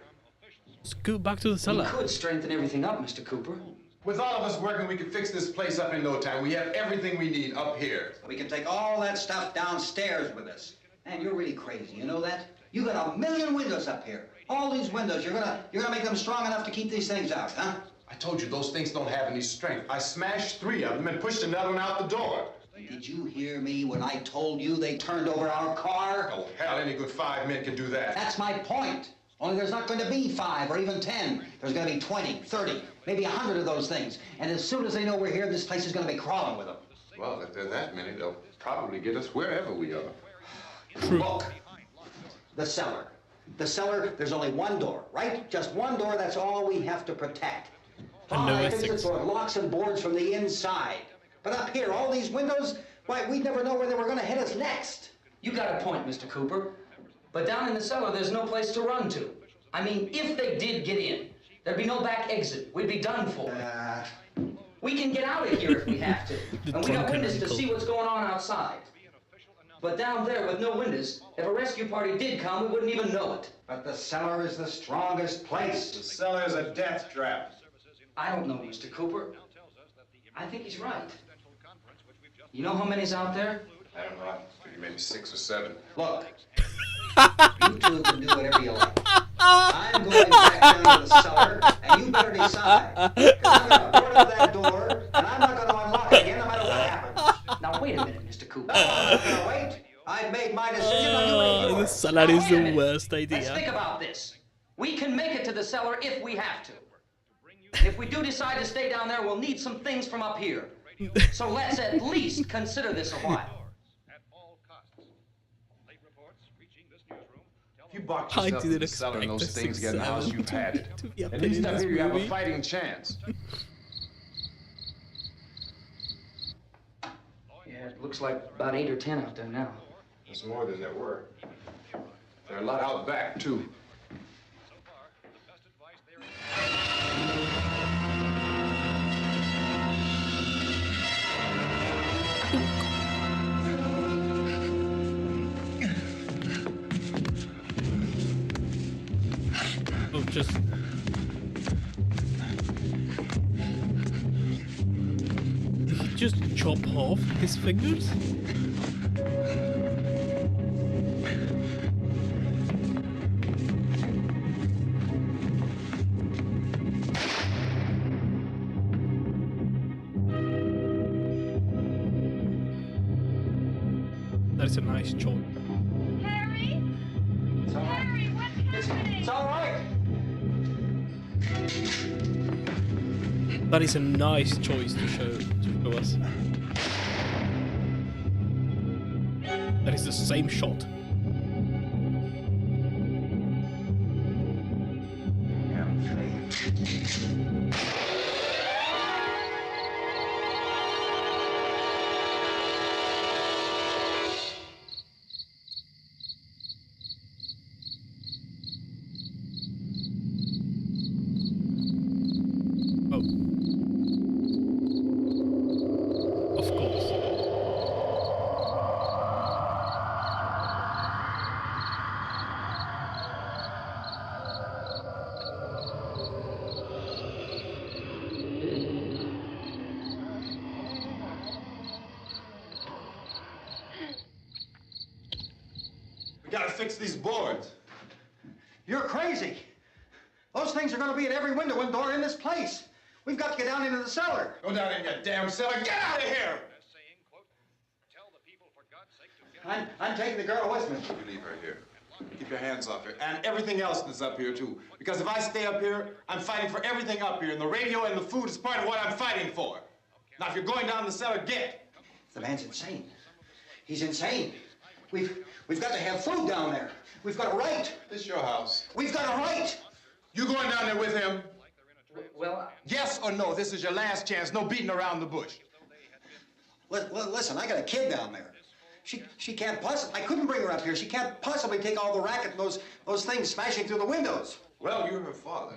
Scoot back to the We cellar. could strengthen everything up, Mr. Cooper. With all of us working, we could fix this place up in no time. We have everything we need up here. We can take all that stuff downstairs with us. Man, you're really crazy, you know that? You got 1,000,000 windows up here. All these windows, you're gonna make them strong enough to keep these things out, huh? I told you those things don't have any strength. I smashed 3 of them and pushed another one out the door. Did you hear me when I told you they turned over our car? Oh, hell, any good 5 men can do that. That's my point. Only there's not going to be 5 or even 10. There's going to be 20, 30, maybe 100 of those things. And as soon as they know we're here, this place is going to be crawling with them. Well, if there are that many, they'll probably get us wherever we are. Look, the cellar. The cellar, there's only one door, right? Just one door, that's all we have to protect. And no Exits Essex. or locks and boards from the inside. But up here, all these windows, why, we'd never know where they were going to hit us next. You got a point, Mr. Cooper. But down in the cellar, there's no place to run to. I mean, if they did get in, there'd be no back exit. We'd be done for. We can get out of here if we have to. And we got windows to see what's going on outside. But down there with no windows, if a rescue party did come, we wouldn't even know it. But the cellar is the strongest place. The cellar is a death trap. I don't know, Mr. Cooper. I think he's right. You know how many's out there? I don't know. Maybe 6 or 7. Look, you two can do whatever you like. I'm going back down to the cellar, and you better decide. Because I'm going to board up that door, and I'm not going to unlock it again no matter what happens. Now, wait a minute, Mr. Cooper. I'm not going to wait. I've made my decision. I'll do it The yours. cellar is the worst Let's think idea. about this. We can make it to the cellar if we have to. If we do decide to stay down there, we'll need some things from up here. So let's at least consider this a while. If you box I yourself in didn't the cellar and expect those a things get in the house, 6-7 you've had it. to be up At in least up this here you have a movie. fighting chance. Yeah, it looks like about 8 or 10 out there now. There's more than there were. There are a lot out back, too. Oh, just did he just chop off his fingers? That is a nice choice. Harry? Harry, what's happening? It's all right. That is a nice choice to show us. That is the same shot. Oh. Of course. We gotta fix these boards. You're crazy. Those things are going to be at every window and door in this place. We've got to get down into the cellar. Go down in your damn cellar. Get out of here! I'm taking the girl with me. You leave her here. Keep your hands off her. And everything else that's up here, too. Because if I stay up here, I'm fighting for everything up here. And the radio and the food is part of what I'm fighting for. Now, if you're going down the cellar, get. The man's insane. He's insane. We've got to have food down there. We've got a right. This is your house. We've got a right. You going down there with him? Well, Yes or no? This is your last chance. No beating around the bush. Listen, I got a kid down there. She can't possibly. I couldn't bring her up here. She can't possibly take all the racket and those things smashing through the windows. Well, you're her father.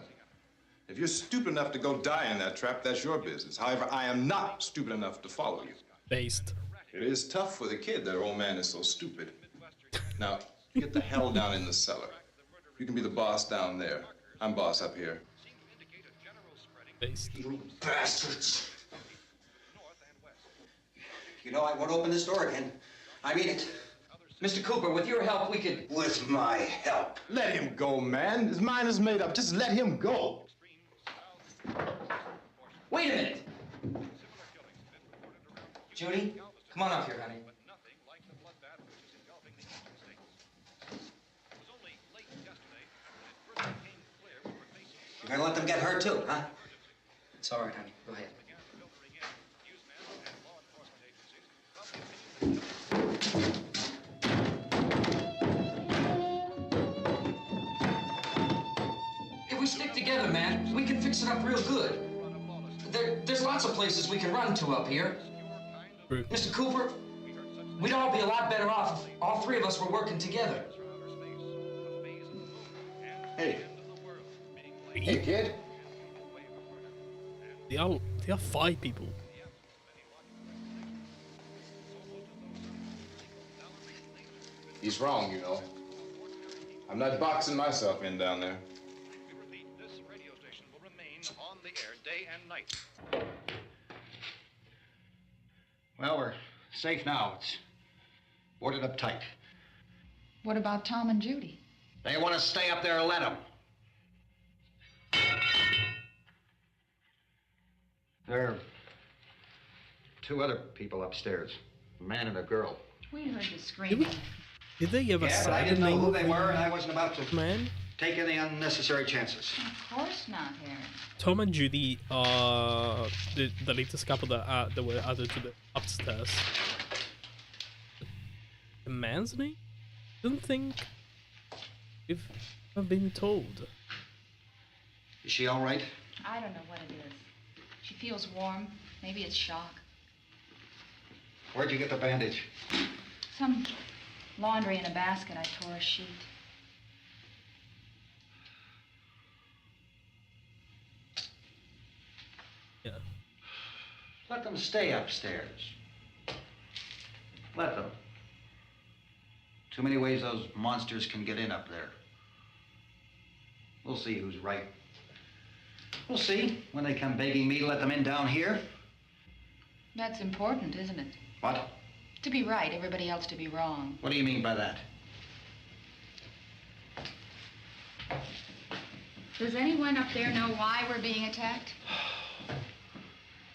If you're stupid enough to go die in that trap, that's your business. However, I am not stupid enough to follow you. Based. It is tough for the kid that her old man is so stupid. Now, get the hell down in the cellar. You can be the boss down there. I'm boss up here. You bastards. You know, I won't open this door again. I mean it. Mr. Cooper, with your help, we could... With my help. Let him go, man. His mind is made up. Just let him go. Wait a minute. Judy, come on up here, honey. You're gonna let them get hurt too, huh? It's all right, honey. Go ahead. If we stick together, man, we can fix it up real good. There's lots of places we can run to up here. Mr. Cooper, we'd all be a lot better off if all three of us were working together. Hey. Hey, kid. They are 5 people. He's wrong, you know. I'm not boxing myself in down there. This radio station will remain on the air day and night. Well, we're safe now. It's boarded up tight. What about Tom and Judy? They want to stay up there, let them. There are 2 other people upstairs, a man and a girl. We heard the screaming. Did they ever Yeah, say but I the didn't know name who of they the were, and I wasn't about to man? take any unnecessary chances. Of course not, Harry. Tom and Judy are the latest couple that were added to the upstairs. The man's name? Don't think we've been told. Is she all right? I don't know what it is. She feels warm. Maybe it's shock. Where'd you get the bandage? Some laundry in a basket. I tore a sheet. Yeah. Let them stay upstairs. Let them. Too many ways those monsters can get in up there. We'll see who's right. We'll see when they come begging me to let them in down here. That's important, isn't it? What? To be right, everybody else to be wrong. What do you mean by that? Does anyone up there know why we're being attacked?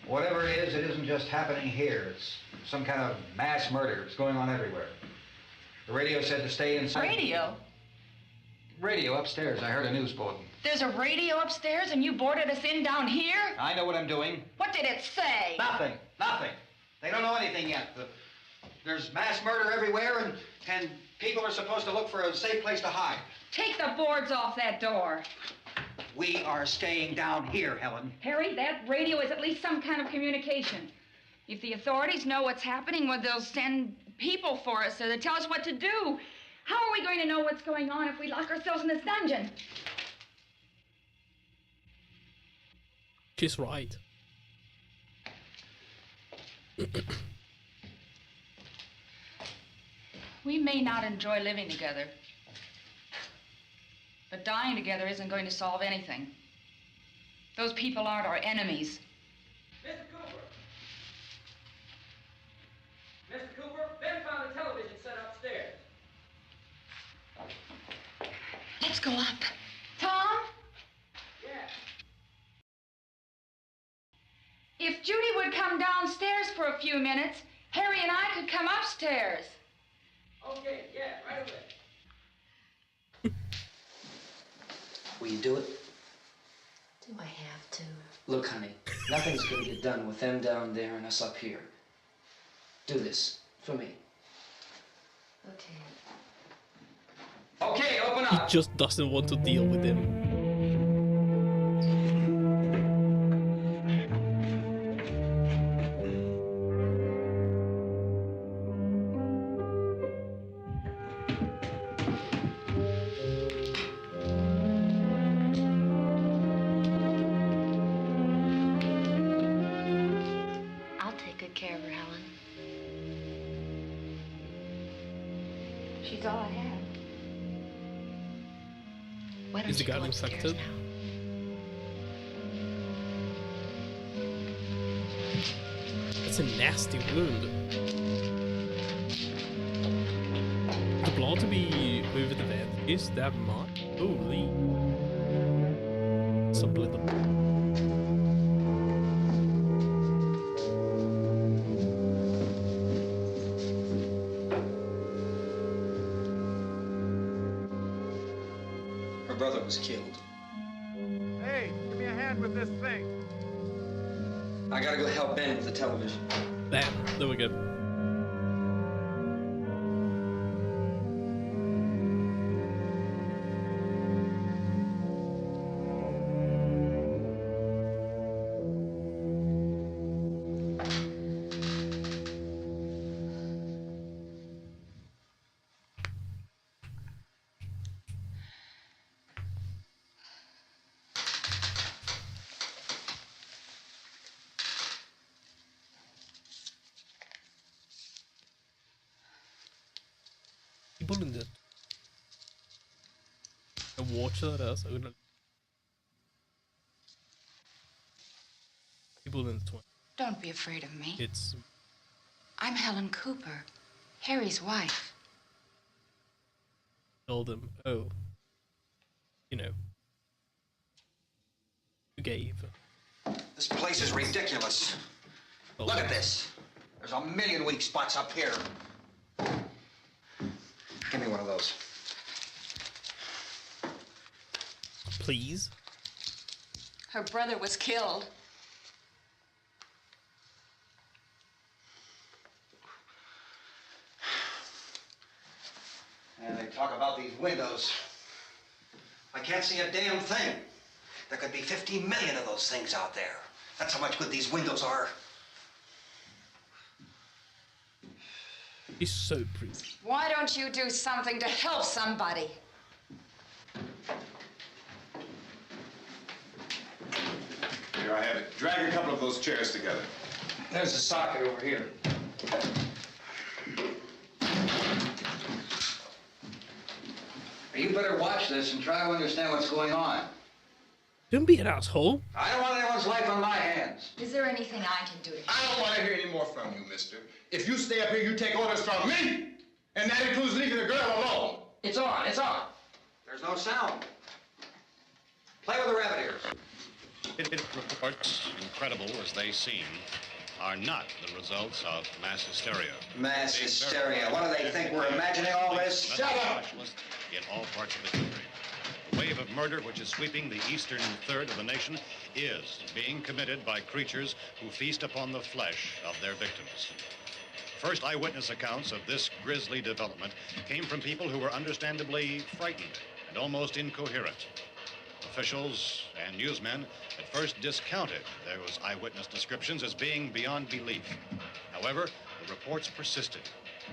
Whatever it isn't just happening here. It's some kind of mass murder. It's going on everywhere. The radio said to stay inside. Radio? Radio upstairs. I heard a news bulletin. There's a radio upstairs and you boarded us in down here? I know what I'm doing. What did it say? Nothing. Nothing. They don't know anything yet. There's mass murder everywhere, and people are supposed to look for a safe place to hide. Take the boards off that door. We are staying down here, Helen. Harry, that radio is at least some kind of communication. If the authorities know what's happening, well, they'll send people for us to tell us what to do. How are we going to know what's going on if we lock ourselves in this dungeon? She's right. We may not enjoy living together, but dying together isn't going to solve anything. Those people aren't our enemies. Mr. Cooper! Mr. Cooper, Ben found the television set upstairs. Let's go up. Tom? Yeah. If Judy would come downstairs for a few minutes, Harry and I could come upstairs. Okay, yeah, right away. Will you do it? Do I have to? Look, honey, nothing's gonna get done with them down there and us up here. Do this for me. Okay. Okay, open He up. just doesn't want to deal with him. I'll take good care of her, Helen. She's all I have. Why don't Is the you guy go upstairs infected? now? That's a nasty wound. The blood to be over the bed is that much? Holy. Subliminal. Her brother was killed. Hey, give me a hand with this thing. I gotta go help Ben with the television. Bam, there we go. People in the water där så undrar people in the 20. Don't be afraid of me. It's I'm Helen Cooper, Harry's wife. told them, oh, you know, you gave. This place is ridiculous. Look at this. There's a million weak spots up here. Give me one of those. Please. Her brother was killed. And they talk about these windows. I can't see a damn thing. There could be 50 million of those things out there. That's how much good these windows are. He's so pretty. Why don't you do something to help somebody? Here I have it. Drag a couple of those chairs together. There's a socket over here. You better watch this and try to understand what's going on. Don't be an asshole. I don't want anyone's life on my hands. Is there anything I can do to I don't want to hear any more from you, mister. If you stay up here, you take orders from me. And that includes leaving the girl alone. It's on, it's on. There's no sound. Play with the rabbit ears. Reports, incredible as they seem, are not the results of mass hysteria. Mass hysteria. What do they think? We're imagining all this? Shut up! In all parts of the country. The wave of murder which is sweeping the eastern third of the nation is being committed by creatures who feast upon the flesh of their victims. First eyewitness accounts of this grisly development came from people who were understandably frightened and almost incoherent. Officials and newsmen at first discounted those eyewitness descriptions as being beyond belief. However, the reports persisted.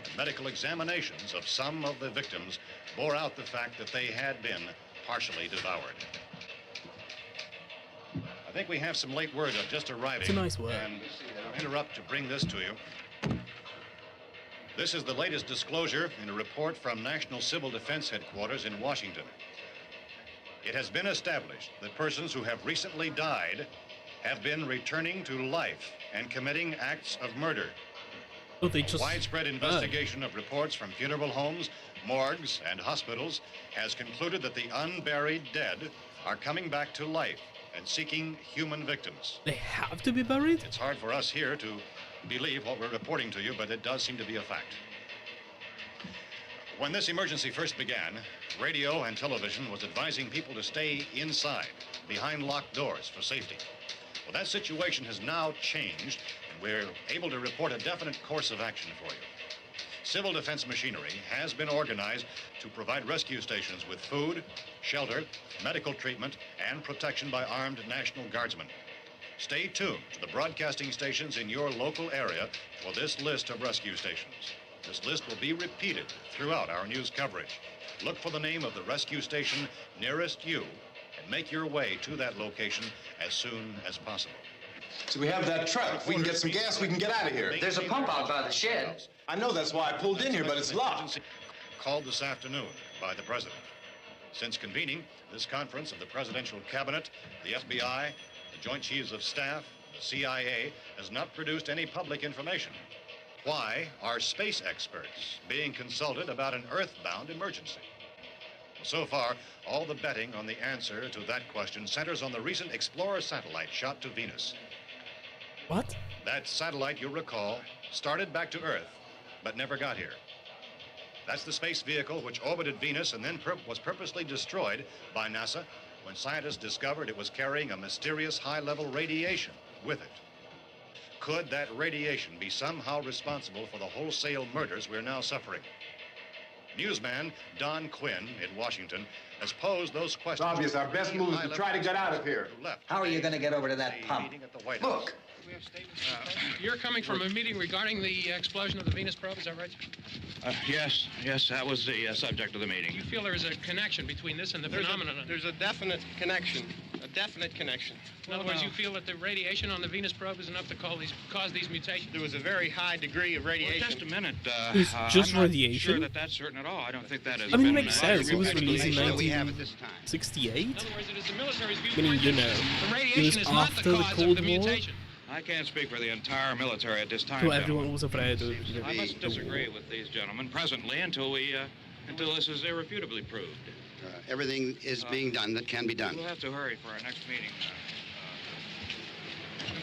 The medical examinations of some of the victims bore out the fact that they had been partially devoured. I think we have some late word just arriving. It's a nice word. And I'll interrupt to bring this to you. This is the latest disclosure in a report from National Civil Defense Headquarters in Washington. It has been established that persons who have recently died have been returning to life and committing acts of murder. Oh, they just Widespread investigation of reports from funeral homes, morgues, and hospitals has concluded that the unburied dead are coming back to life and seeking human victims. They have to be buried? It's hard for us here to believe what we're reporting to you, but it does seem to be a fact. When this emergency first began, radio and television was advising people to stay inside, behind locked doors for safety. Well, that situation has now changed, and we're able to report a definite course of action for you. Civil defense machinery has been organized to provide rescue stations with food, shelter, medical treatment, and protection by armed National Guardsmen. Stay tuned to the broadcasting stations in your local area for this list of rescue stations. This list will be repeated throughout our news coverage. Look for the name of the rescue station nearest you and make your way to that location as soon as possible. So we have that truck. If we can get some gas, we can get out of here. There's a pump out by the shed. I know, that's why I pulled in here, but it's locked. Called this afternoon by the president. Since convening this conference of the Presidential Cabinet, the FBI, the Joint Chiefs of Staff, the CIA has not produced any public information. Why are space experts being consulted about an Earth-bound emergency? So far, all the betting on the answer to that question centers on the recent Explorer satellite shot to Venus. What? That satellite, you'll recall, started back to Earth, but never got here. That's the space vehicle which orbited Venus and then was purposely destroyed by NASA when scientists discovered it was carrying a mysterious high-level radiation with it. Could that radiation be somehow responsible for the wholesale murders we're now suffering? Newsman Don Quinn in Washington has posed those questions. It's obvious our best move is to try to get out of here. How are you going to get over to that pump? Look! You're coming from a meeting regarding the explosion of the Venus probe, is that right? Yes, that was the subject of the meeting. You feel there is a connection between this and the phenomenon? There's a definite connection. In other words, you feel that the radiation on the Venus probe is enough to cause these mutations? There was a very high degree of radiation. Well, just a minute. It's just I'm not radiation? sure that's certain at all. I don't think that is. I mean, it makes sense. It was released in we have at this time. 1968. In other words, it is the military's I viewpoint. mean, you know, the it radiation was is not after the the cause Cold of the War. mutation. I can't speak for the entire military at this time. So everyone was afraid of I must the disagree war. with these gentlemen presently until this is irrefutably proved. Everything is being done that can be done. We'll have to hurry for our next meeting.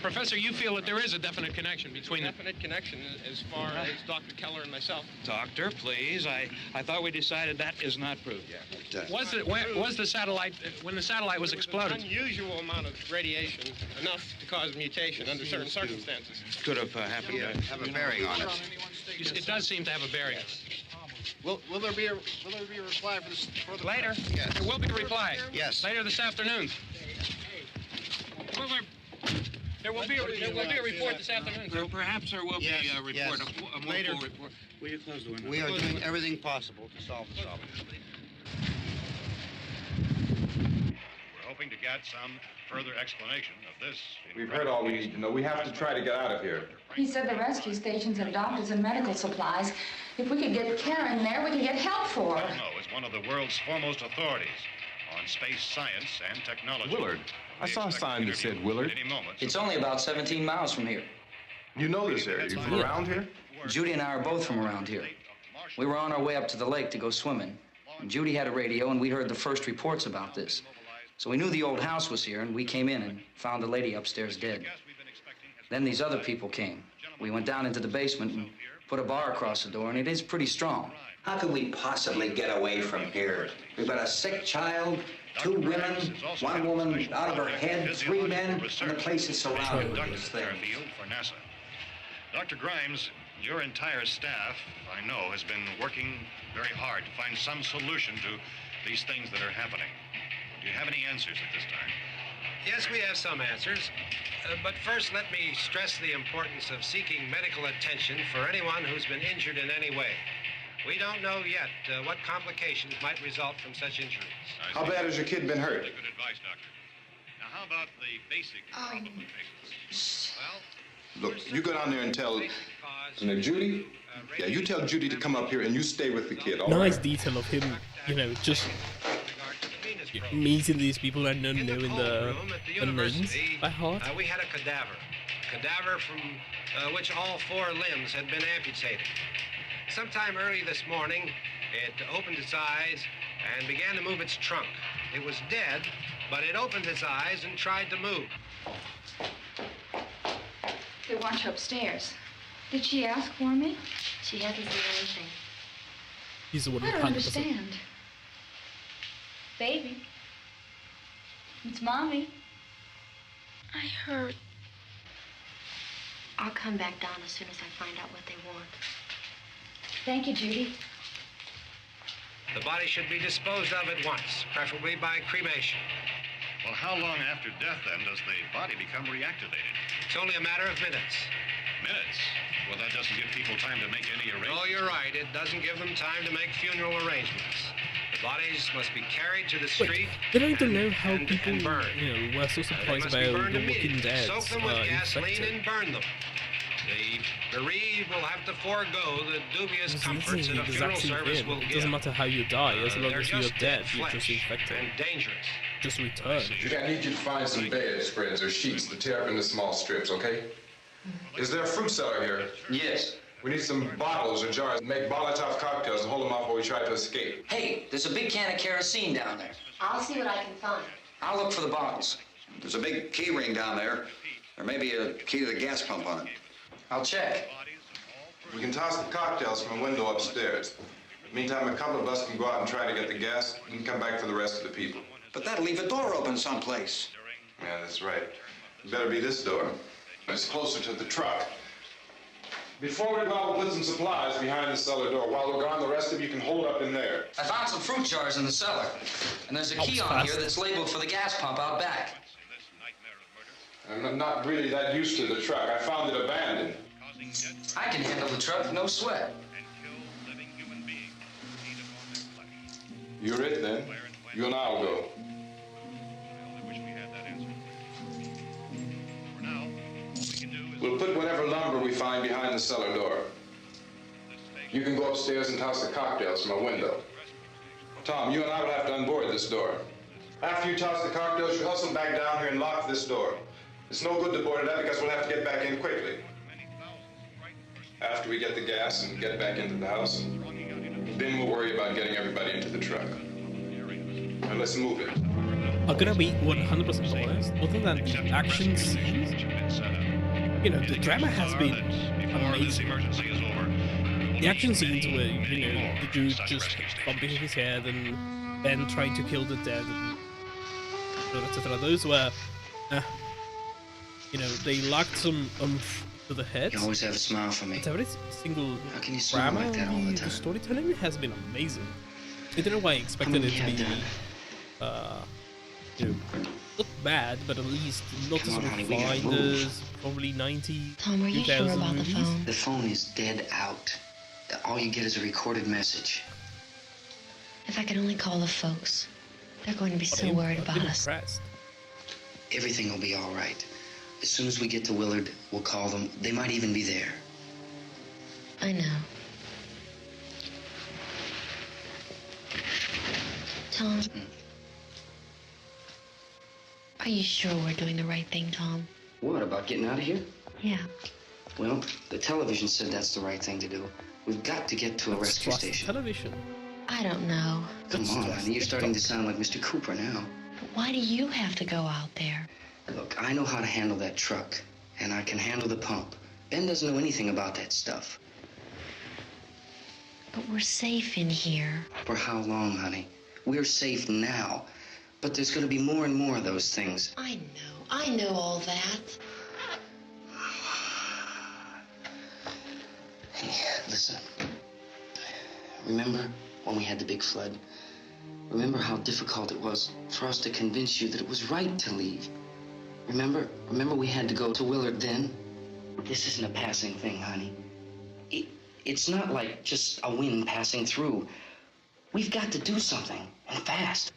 Professor, you feel that there is a definite connection between the... Definite connection as far as Dr. Keller and myself. Doctor, please. I thought we decided that is not proved yet. Was the satellite, when the satellite was exploded? An unusual amount of radiation, enough to cause mutation under certain circumstances. Could have happened. Have a bearing on it. It does seem to have a bearing. Will there be a reply for the Later? Yes. There will be a reply. Yes. Later this afternoon. There will be a report this afternoon. Well, perhaps there will be a report, yes. a more Later. full report. Will you close the window? We are doing everything possible to solve the problem. We're hoping to get some further explanation of this. We've heard all we need to know. We have to try to get out of here. He said the rescue stations have doctors and medical supplies. If we could get care in there, we could get help for her. Belno is one of the world's foremost authorities on space science and technology. Willard. I saw a sign that said Willard. It's only about 17 miles from here. You know this area. You from around here? Judy and I are both from around here. We were on our way up to the lake to go swimming. And Judy had a radio, and we heard the first reports about this. So we knew the old house was here, and we came in and found the lady upstairs dead. Then these other people came. We went down into the basement and put a bar across the door, and it is pretty strong. How could we possibly get away from here? We've got a sick child, 2 women, 1 woman out of her head, 3 men, and the place is surrounded with this thing. For NASA. Dr. Grimes, your entire staff, I know, has been working very hard to find some solution to these things that are happening. Do you have any answers at this time? Yes, we have some answers. But first, let me stress the importance of seeking medical attention for anyone who's been injured in any way. We don't know yet what complications might result from such injuries. How bad has your kid been hurt? Good advice, Doctor. Now, how about the basic problem of patients? Well, Look, you go down there and tell Judy. Yeah, you tell Judy to come up here and you stay with the kid. All Nice right? detail of him, you know, just meeting these people and then knowing the names by heart. We had a cadaver from which all 4 limbs had been amputated. Sometime early this morning, it opened its eyes and began to move its trunk. It was dead, but it opened its eyes and tried to move. They want you upstairs. Did she ask for me? She hasn't said anything. He's the one I who don't can't understand. Baby. It's Mommy. I heard. I'll come back down as soon as I find out what they want. Thank you, Judy. The body should be disposed of at once, preferably by cremation. well, how long after death, then, does the body become reactivated? It's only a matter of minutes. Minutes? Well, that doesn't give people time to make any arrangements. Oh, you're right. It doesn't give them time to make funeral arrangements. The bodies must be carried to the street. They don't even know how people, you know, were so surprised about The Walking Dead. Soak them with gasoline and burn them. The bereaved will have to forego the dubious comforts that a There's funeral actually service in. will It give. doesn't matter how you die, as long They're as you're just dead, dead you're just flesh infected. and dangerous. Just return. I need you to find some bedspreads or sheets to tear up into small strips, okay? Is there a fruit cellar here? Yes. We need some bottles or jars to make Molotov cocktails and hold them off while we try to escape. Hey, there's a big can of kerosene down there. I'll see what I can find. I'll look for the bottles. There's a big key ring down there. There may be a key to the gas pump on it. I'll check. We can toss the cocktails from a window upstairs. Meantime, a couple of us can go out and try to get the gas and come back for the rest of the people. But that'll leave a door open someplace. Yeah, that's right. It better be this door. It's closer to the truck. Before we go, we'll put some supplies behind the cellar door. While we're gone, the rest of you can hold up in there. I found some fruit jars in the cellar. And there's a key on here that's labeled for the gas pump out back. I'm not really that used to the truck. I found it abandoned. I can handle the truck, no sweat. You're it, then. You and I'll go. We'll put whatever lumber we find behind the cellar door. You can go upstairs and toss the cocktails from a window. Tom, you and I will have to unboard this door. After you toss the cocktails, you hustle back down here and lock this door. It's no good to board it up because we'll have to get back in quickly. After we get the gas and get back into the house, then we'll worry about getting everybody into the truck. Now let's move it. I'm gonna be 100% honest. Other than the action scenes, you know, the drama has been amazing. The action scenes where, you know, the dude just bumping his head and then trying to kill the dead, and etc. Those were, you know, they lacked some oomph to the head. You always have a smile for me. But every single How can you smile drama, like that all the time? the storytelling has been amazing. I don't know why I expected it to be, you know, not bad, but at least not as refined as probably 90, Tom, are you sure 2000 about the movies. phone? The phone is dead out. All you get is a recorded message. If I could only call the folks. They're going to be so worried about us. Everything will be all right. As soon as we get to Willard, we'll call them. They might even be there. I know. Tom, are you sure we're doing the right thing, Tom? What, about getting out of here? Yeah. Well, the television said that's the right thing to do. We've got to get to a rescue station. Television. I don't know. Come on, honey, you're starting to sound like Mr. Cooper now. But why do you have to go out there? Look, I know how to handle that truck, and I can handle the pump. Ben doesn't know anything about that stuff. But we're safe in here. For how long, honey? We're safe now. But there's going to be more and more of those things. I know all that. Hey, listen. Remember when we had the big flood? Remember how difficult it was for us to convince you that it was right to leave? Remember we had to go to Willard then? This isn't a passing thing, honey. It's not like just a wind passing through. We've got to do something, and fast.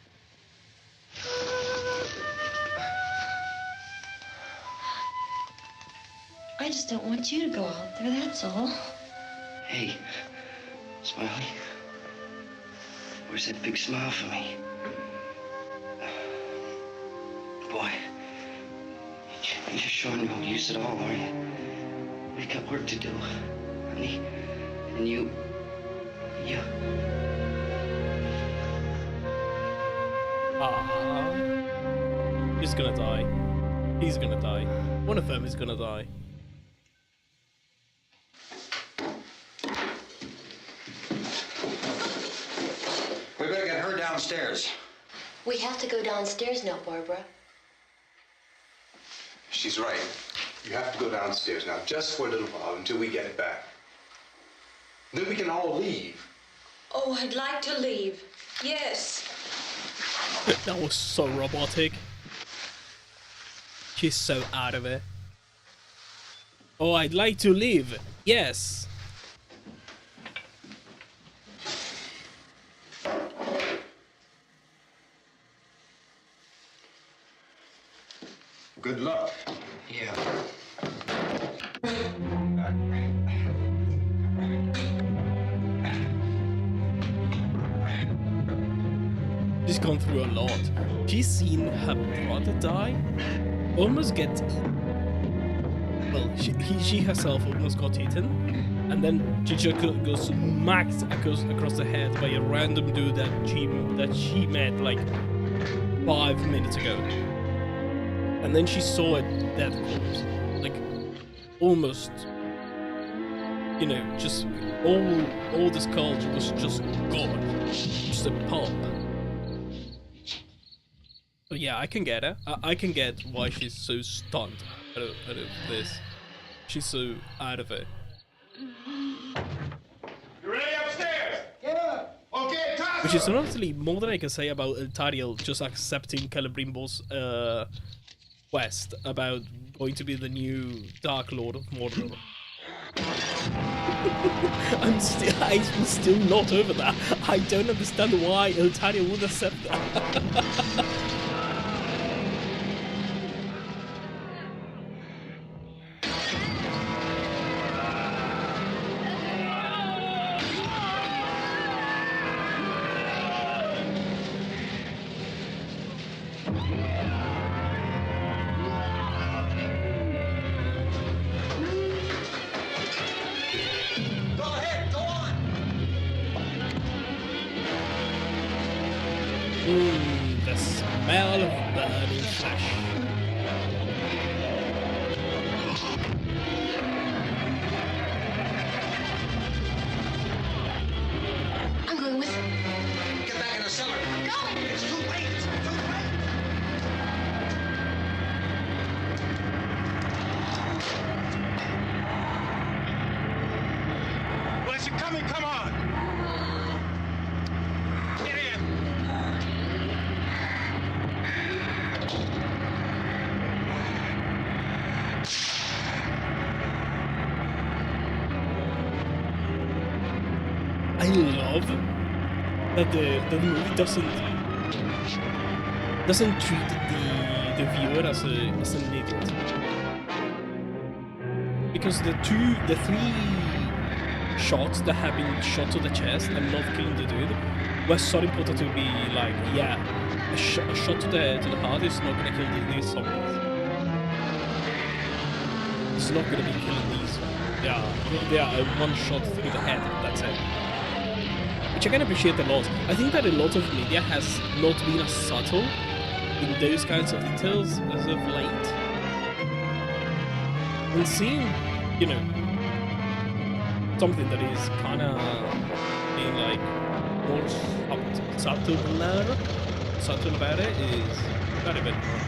I just don't want you to go out there, that's all. Hey, Smiley. Where's that big smile for me? Boy, you're showing no use at all, aren't you? We've got work to do, honey. And you... He's gonna die. He's gonna die. One of them is gonna die. We better get her downstairs. We have to go downstairs now, Barbara. She's right. You have to go downstairs now, just for a little while, until we get it back. Then we can all leave. Oh, I'd like to leave. Yes. That was so robotic. She's so out of it. Oh, I'd like to leave. Yes. Good luck. Yeah. She's gone through a lot. She's seen her brother die, almost get. Well, she herself almost got eaten, and then she just goes smacked across the head by a random dude that she met like 5 minutes ago. And then she saw a dead corpse, like almost, you know, just all the skull was just gone, just a pulp. So yeah, I can get her. I can get why she's so stunned out of this. She's so out of it. You ready upstairs? Yeah. Okay, Tasso. Which is honestly more than I can say about Eltariel just accepting Celebrimbor's quest about going to be the new Dark Lord of Mordor. I'm still not over that. I don't understand why Eltariel would accept that. The smell of burning flesh. I'm going with him. Get back in the cellar. Go! It's too late. It's too late. Well, is she coming? Come on. Get in. I love that the movie doesn't treat the viewer as an idiot, because the three shots that have been shot to the chest and not killing the dude were so important to be like, yeah, a shot to the heart is not gonna kill these zombies. It's not gonna be killing these. Yeah, one shot through the head. That's it. Which I can appreciate a lot. I think that a lot of media has not been as subtle in those kinds of details as of late. And seeing, you know, something that is kind of being like more subtle about it is very, very important.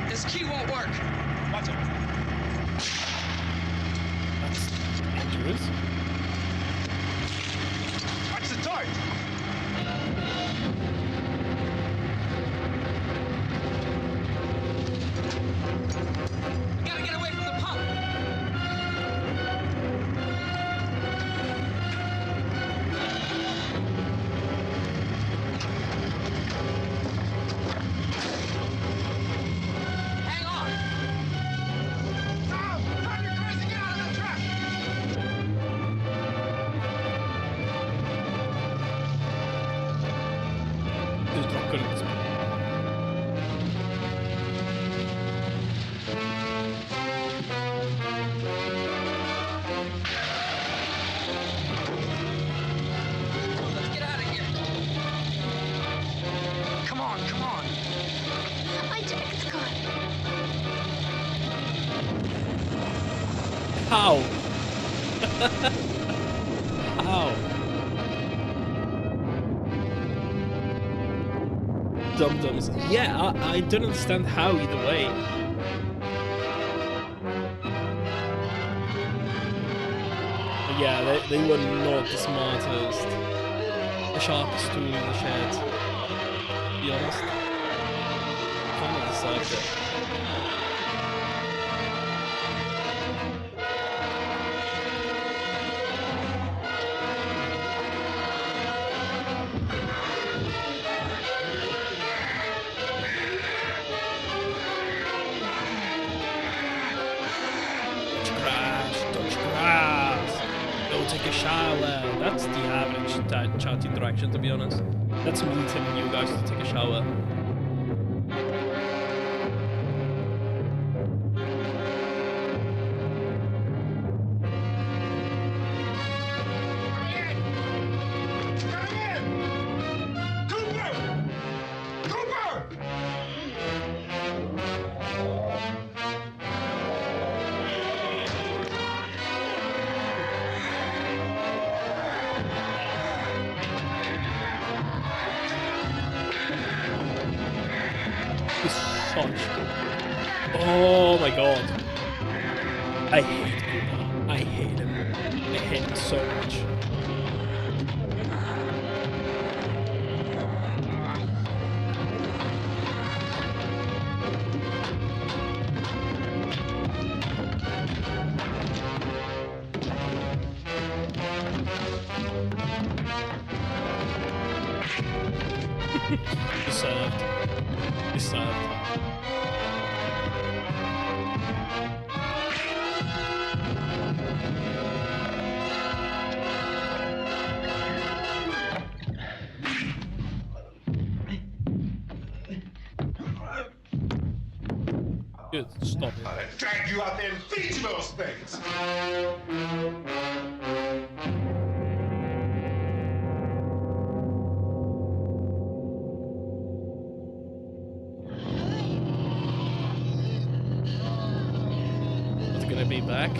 This key won't work. Watch it. That's dangerous. Watch the torch. Gotta get away from the pump. Hang on. Tom, you're crazy. Get out of the truck. Just not good at this. Let's get out of here. Come on, come on. My jacket's gone. How? How? Dum-dums. Yeah, I don't understand how either way. But yeah, they were not the smartest, the sharpest tool in the shed. To be honest. Kind of deserved it. a shower. That's the average chat interaction, to be honest. That's me telling you guys to take a shower. Oh my god. I hate Cooper. I hate him. I hate him so much. Deserved. Deserved. Good, stop it. I dragged you out there and feed you those things. It's gonna be back.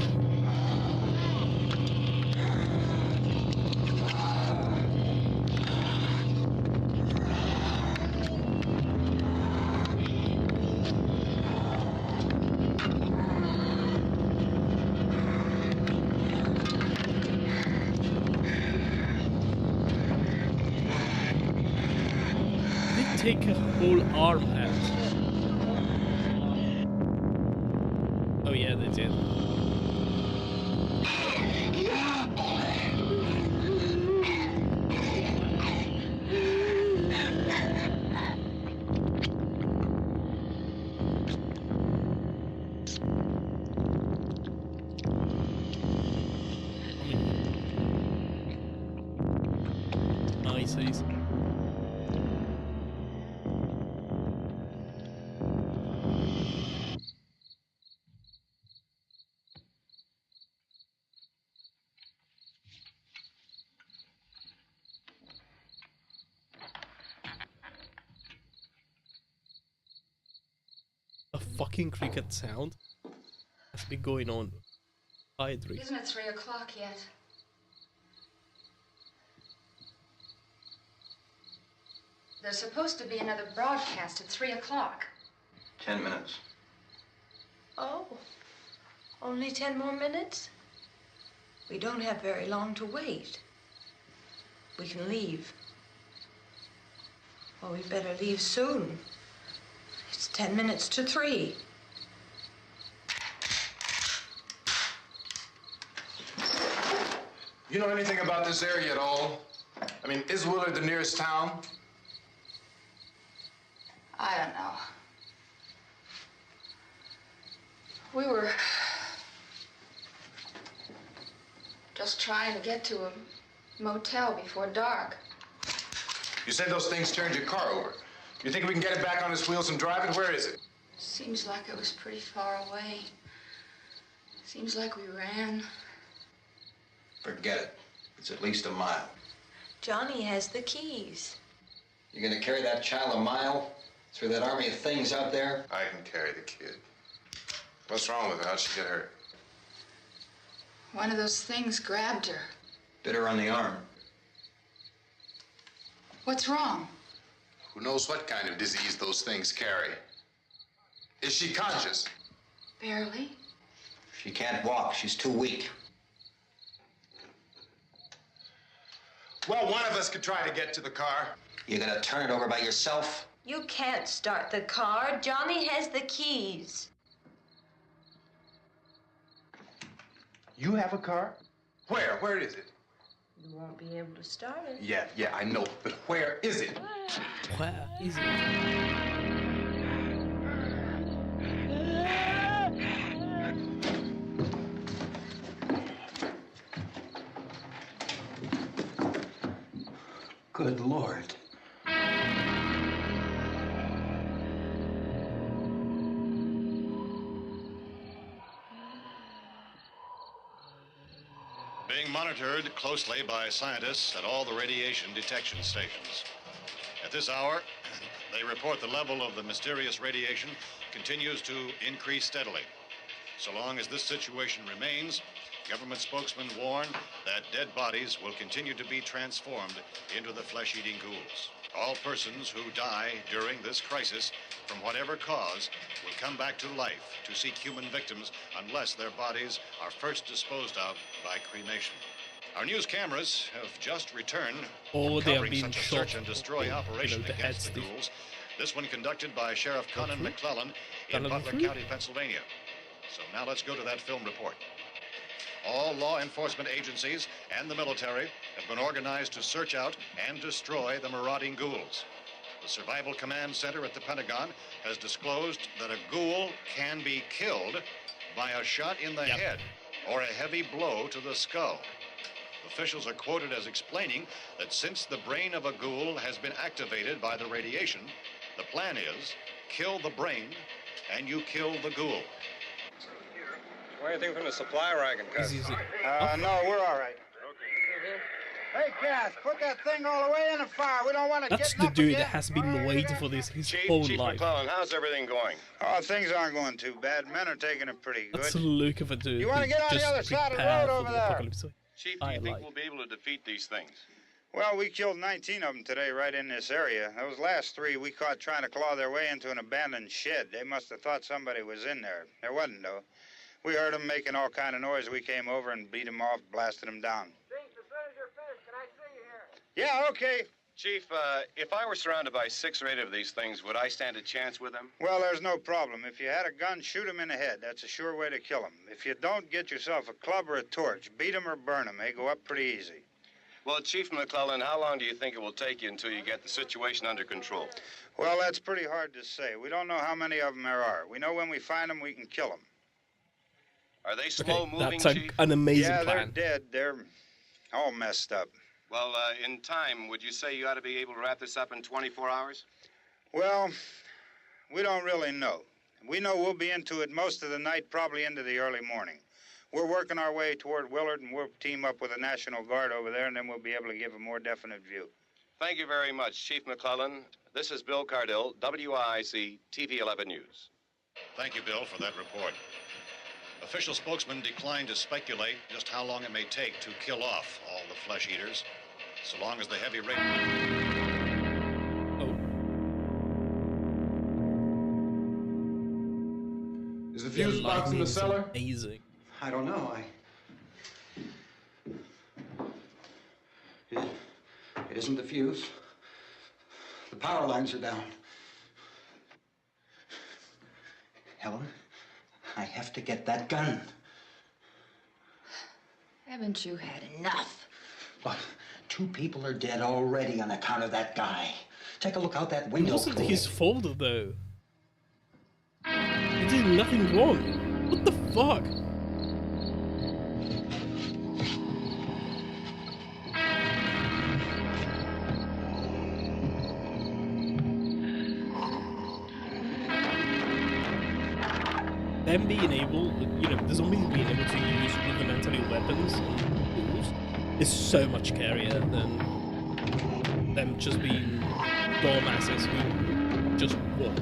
Take a whole arm out. Oh yeah, they did. Nice. A fucking cricket sound has been going on. Isn't it 3 o'clock yet? There's supposed to be another broadcast at 3 o'clock. 10 minutes. Oh, only 10 more minutes? We don't have very long to wait. We can leave. Well, we better leave soon. It's 10 minutes to 3. You know anything about this area at all? I mean, is Willard the nearest town? I don't know. We were just trying to get to a motel before dark. You said those things turned your car over. You think we can get it back on its wheels and drive it? Where is it? Seems like it was pretty far away. Seems like we ran. Forget it. It's at least a mile. Johnny has the keys. You're gonna carry that child a mile through that army of things out there? I can carry the kid. What's wrong with her? How'd she get hurt? One of those things grabbed her. Bit her on the arm. What's wrong? Who knows what kind of disease those things carry? Is she conscious? Barely. She can't walk. She's too weak. Well, one of us could try to get to the car. You gonna turn it over by yourself? You can't start the car. Johnny has the keys. You have a car? Where? Where is it? You won't be able to start it. Yeah, I know. But where is it? Where is it? Good Lord. Being monitored closely by scientists at all the radiation detection stations. At this hour, they report the level of the mysterious radiation continues to increase steadily. So long as this situation remains, government spokesmen warn that dead bodies will continue to be transformed into the flesh-eating ghouls. All persons who die during this crisis, from whatever cause, will come back to life to seek human victims unless their bodies are first disposed of by cremation. Our news cameras have just returned Or from they are covering being such a shot. search and destroy operation the against heads, the ghouls. This one conducted by Sheriff Conan McClellan in Another Butler fruit? County, Pennsylvania. So now let's go to that film report. All law enforcement agencies and the military have been organized to search out and destroy the marauding ghouls. The Survival Command Center at the Pentagon has disclosed that a ghoul can be killed by a shot in the head or a heavy blow to the skull. Officials are quoted as explaining that since the brain of a ghoul has been activated by the radiation, the plan is kill the brain and you kill the ghoul. Anything from the supply wagon, cousin? No, we're all right. Hey, Cass, put that thing all the way in the fire. We don't want to That's the dude that has been waiting for this his whole Chief life. McClellan, how's everything going? Oh, things aren't going too bad. Men are taking it pretty good. That's the look of a dude. You want to who's get on the just other side of the prepared road for over the there? apocalypse. Chief, do you think we'll be able to defeat these things? Well, we killed 19 of them today right in this area. Those last 3 we caught trying to claw their way into an abandoned shed. They must have thought somebody was in there. There wasn't, though. We heard them making all kind of noise. We came over and beat them off, blasted them down. Yeah, okay. Chief, if I were surrounded by 6 or 8 of these things, would I stand a chance with them? Well, there's no problem. If you had a gun, shoot them in the head. That's a sure way to kill them. If you don't, get yourself a club or a torch. Beat them or burn them. They go up pretty easy. Well, Chief McClellan, how long do you think it will take you until you get the situation under control? Well, that's pretty hard to say. We don't know how many of them there are. We know when we find them, we can kill them. Are they slow-moving, That's Chief? an amazing yeah, plan. they're dead. They're all messed up. Well, in time, would you say you ought to be able to wrap this up in 24 hours? Well, we don't really know. We know we'll be into it most of the night, probably into the early morning. We're working our way toward Willard, and we'll team up with the National Guard over there, and then we'll be able to give a more definite view. Thank you very much, Chief McClellan. This is Bill Cardill, WIC TV 11 News. Thank you, Bill, for that report. Official spokesmen declined to speculate just how long it may take to kill off all the flesh eaters, so long as the heavy rain. Is the fuse box in the cellar? Amazing. I don't know. It isn't the fuse. The power lines are down. Helen, I have to get that gun. Haven't you had enough? Look, 2 people are dead already on account of that guy. Take a look out that It window. wasn't his fault, though. He did nothing wrong. What the fuck? Them being able, the zombies being able to use rudimentary weapons and tools is so much scarier than them just being dumbasses who just walk.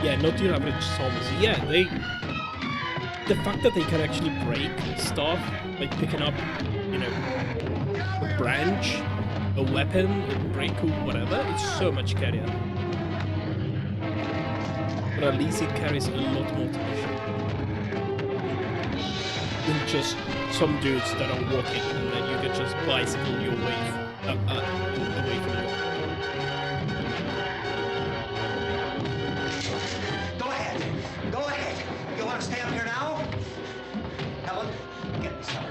Yeah, not your average zombies. Yeah, the fact that they can actually break stuff, like picking up, a branch, a weapon, a brick, or whatever, it's so much scarier. But at least it carries a lot more tension than just some dudes that are walking and then you can just bicycle your way away from them. Go ahead. You want to stay up here now? Helen, get in the cellar.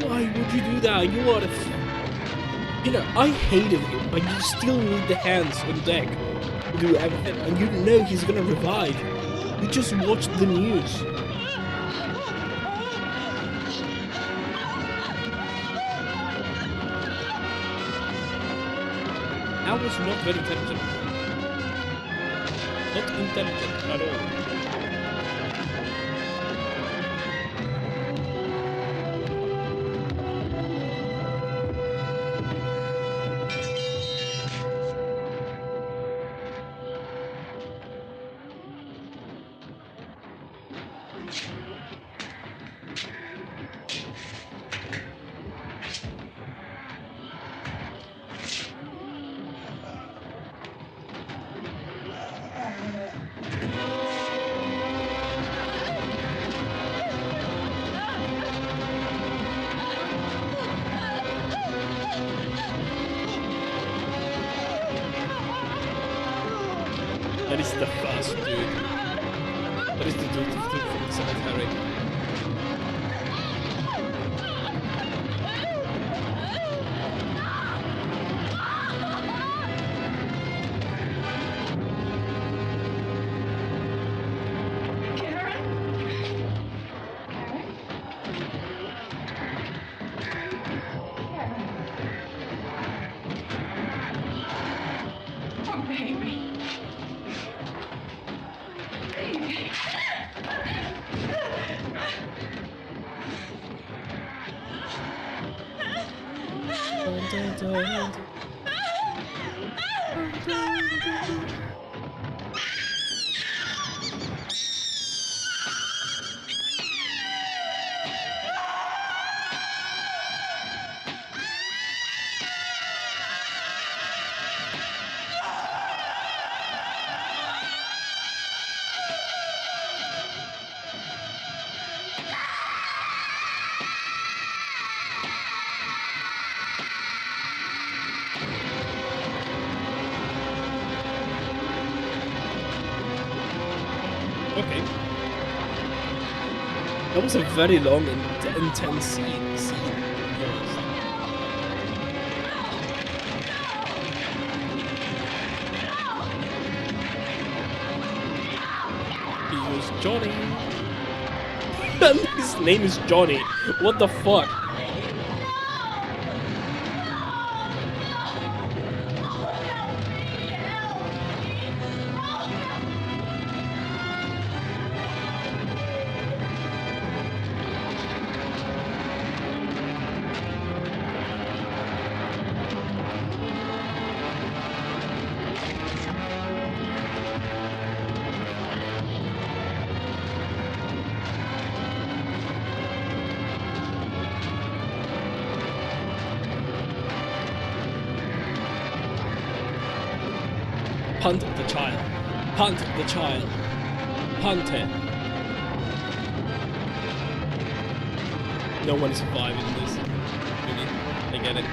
Why would you do that? You are you know, I hated him, but you still need the hands on deck to do everything, and you know he's gonna revive. You just watched the news. That was not very intelligent. Not intelligent at all. That is the first dude. That is the dude from the cemetery. Oh, baby. Okay. That was a very long and intense scene. He was Johnny. And his name is Johnny. What the fuck? Punt the child. Punt the child. Punt it. No one is surviving this movie. I get it.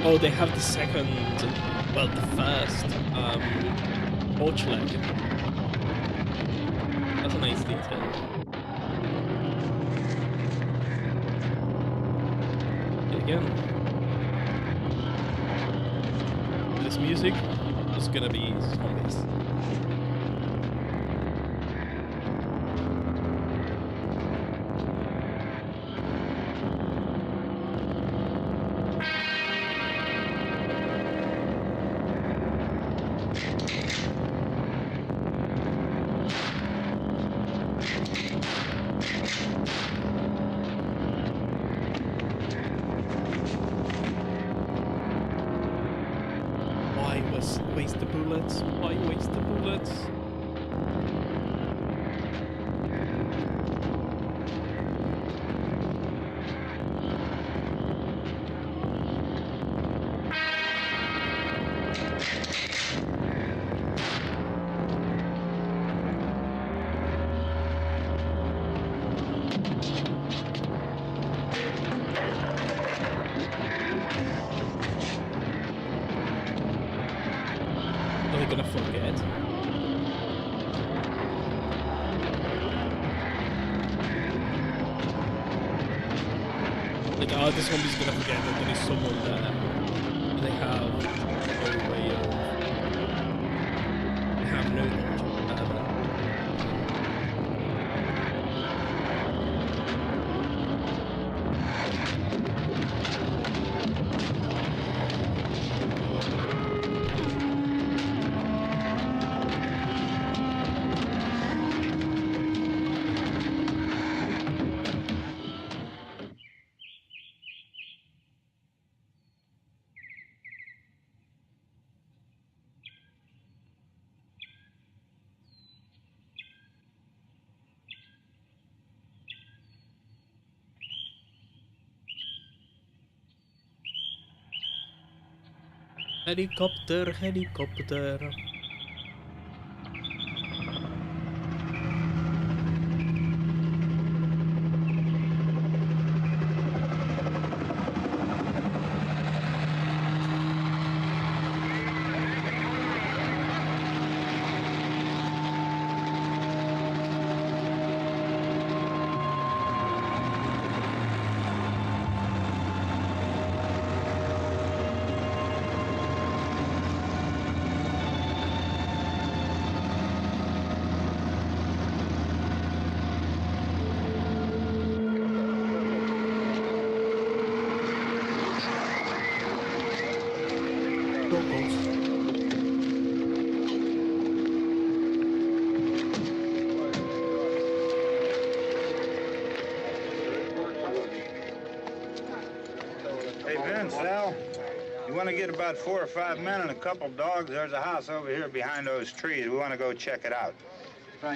Oh, they have the second, well, the first porch leg. That's a nice detail. And again, this music is gonna be zombies. Why waste the bullets? Why waste the bullets? Gonna forget. Like, oh, this zombie's gonna forget that there is someone there. They have no way of. They have no knowledge of that. Helicopter, helicopter. Hey, Vince, Al, you want to get about 4 or 5 men and a couple dogs? There's a house over here behind those trees. We want to go check it out.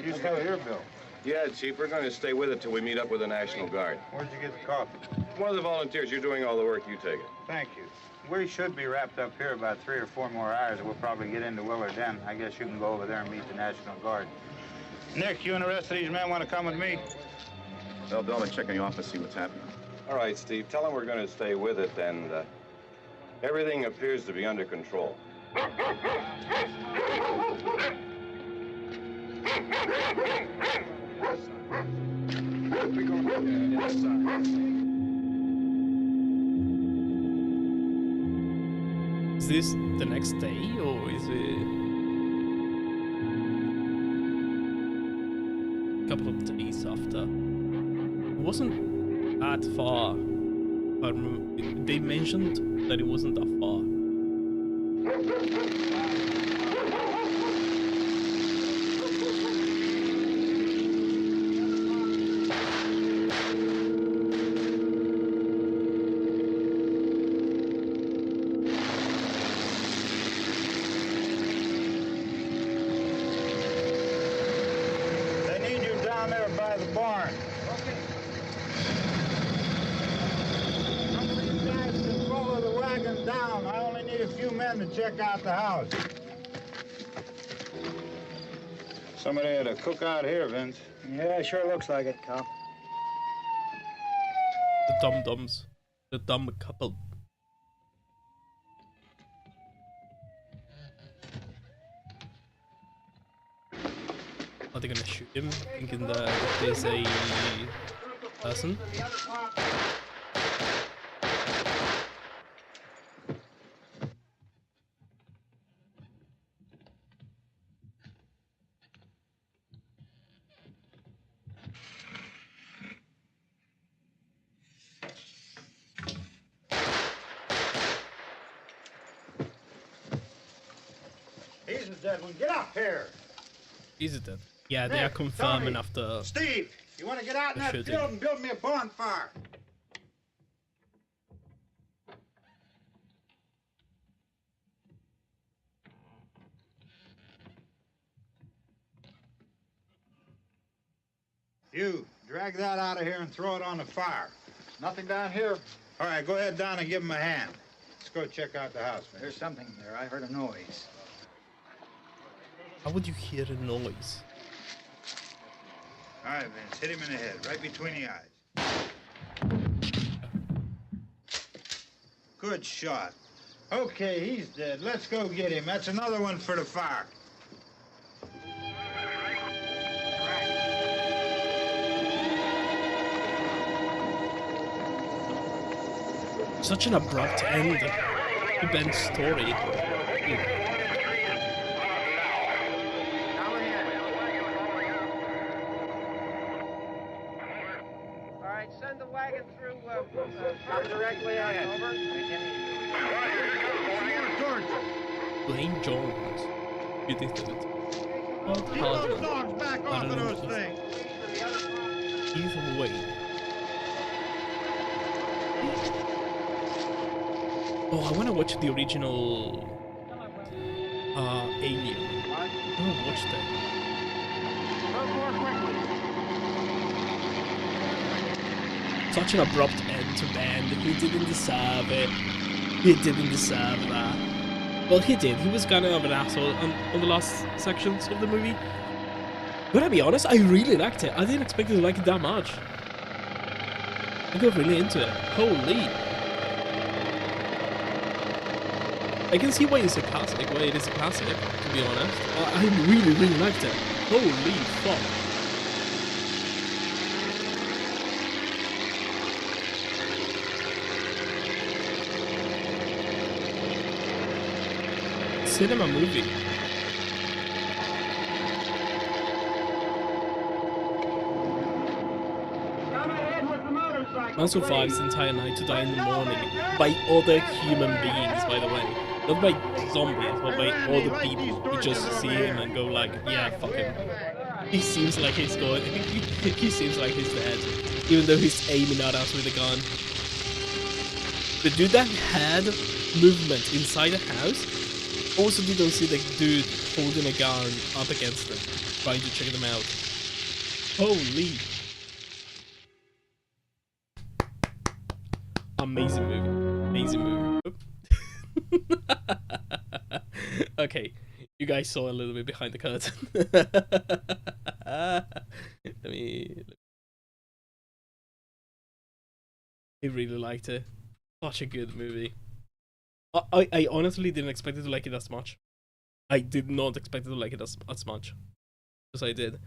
You stay here, Bill. Yeah, Chief, we're going to stay with it till we meet up with the National Guard. Where'd you get the coffee? One of the volunteers, you're doing all the work, you take it. Thank you. We should be wrapped up here about 3 or 4 more hours. We'll probably get into Willard Den. I guess you can go over there and meet the National Guard. Nick, you and the rest of these men want to come with me? Well, Bill, I'll check in the office, see what's happening. All right, Steve, tell them we're going to stay with it, and everything appears to be under control. Is this the next day, or is it a couple of days after? It wasn't that far. But they mentioned that it wasn't that far. They need you down there by the barn. Down. I only need a few men to check out the house. Somebody had a cookout here, Vince. Yeah, sure looks like it, Cop. The dum-dums. The dumb couple. Are they gonna shoot him, thinking that there's a person? He's a dead one. Get up here. Is it dead? Yeah, they are confirming Tony, after. Steve, you want to get out in that shooting. field and build me a bonfire? You, drag that out of here and throw it on the fire. Nothing down here. All right, go ahead down and give him a hand. Let's go check out the house. There's something there. I heard a noise. How would you hear a noise? All right, Vince, hit him in the head, right between the eyes. Good shot. Okay, he's dead. Let's go get him. That's another one for the fire. Such an abrupt end to Ben's story. All right, send the wagon through directly ahead. Over. Blaine Jones. You think that it's Keep those dogs back off of those things. Either way. Oh, I want to watch the original Alien. I want to watch that. Such an abrupt end to Ben. He didn't deserve it. He didn't deserve that. Well, he did. He was kind of an asshole on the last sections of the movie. Gotta be honest, I really liked it. I didn't expect to like it that much. I got really into it. Holy. I can see why it's a classic, why it is a classic, to be honest. I really, really liked it. Holy fuck. Cinema movie. Man survives the entire night to die in the morning by other human beings, by the way. Not by zombies, but by other people who just see him and go like, yeah, fuck him. He seems like he's going, he seems like he's dead, even though he's aiming at us with a gun. The dude that had movement inside the house also didn't see the dude holding a gun up against them, trying to check them out. Holy. Amazing movie. Amazing movie. Okay, you guys saw a little bit behind the curtain. I really liked it. Such a good movie. I honestly didn't expect it to like it as much. I did not expect it to like it as much as I did.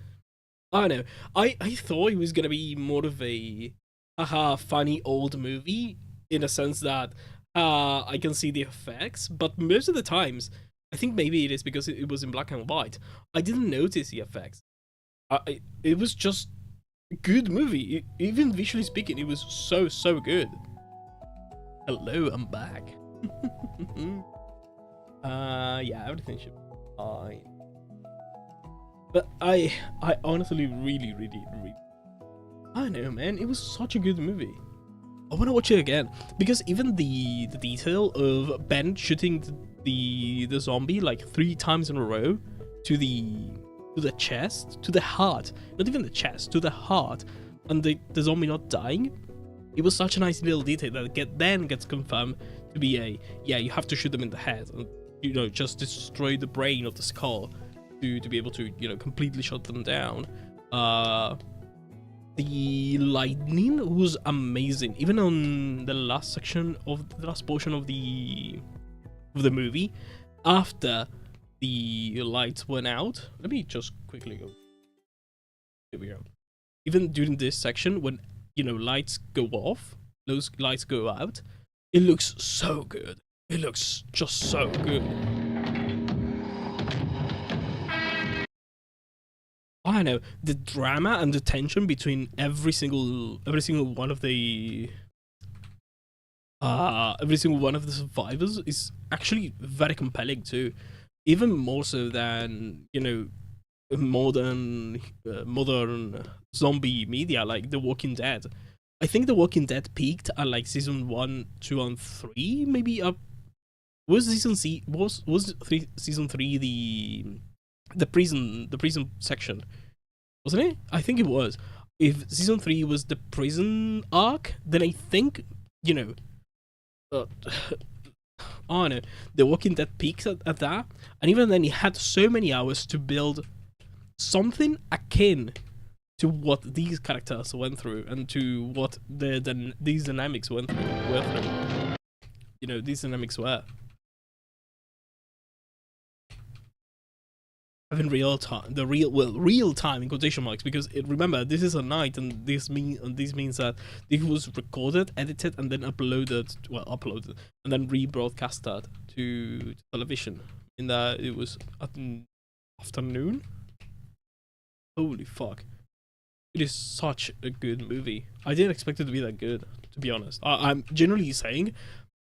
I don't know. I thought it was gonna be more of a funny old movie in a sense that I can see the effects, but most of the times, I think maybe it is because it was in black and white, I didn't notice the effects. It was just a good movie. Even visually speaking, it was so good. Hello, I'm back. Yeah, everything should be fine. But I honestly really I don't know, man, it was such a good movie. I want to watch it again because even the detail of Ben shooting the zombie like 3 times in a row to the chest, to the heart, not even the chest, to the heart, and the zombie not dying. It was such a nice little detail that then gets confirmed to be yeah, you have to shoot them in the head and, you know, just destroy the brain of the skull to be able to, you know, completely shut them down. The lightning was amazing, even on the last section of the last portion of the movie. After the lights went out, let me just quickly go. Here we go. Even during this section, when, you know, lights go off, those lights go out, it looks so good. It looks just so good. I don't know, the drama and the tension between every single one of the survivors is actually very compelling too, even more so than, you know, modern zombie media like The Walking Dead. I think The Walking Dead peaked at like season 1, 2, and 3, maybe up. Was season season 3 the prison section, wasn't it? I think it was. if season 3 was the prison arc, then I think, you know, I don't know, The Walking Dead peaks at that, and even then he had so many hours to build something akin to what these characters went through and to what these dynamics were through. You know, these dynamics were. Having real time, real time in quotation marks, because remember, this is a night, and this means that it was recorded, edited, and then uploaded, and then rebroadcasted to television. In that it was at afternoon. Holy fuck! It is such a good movie. I didn't expect it to be that good, to be honest. I'm generally saying,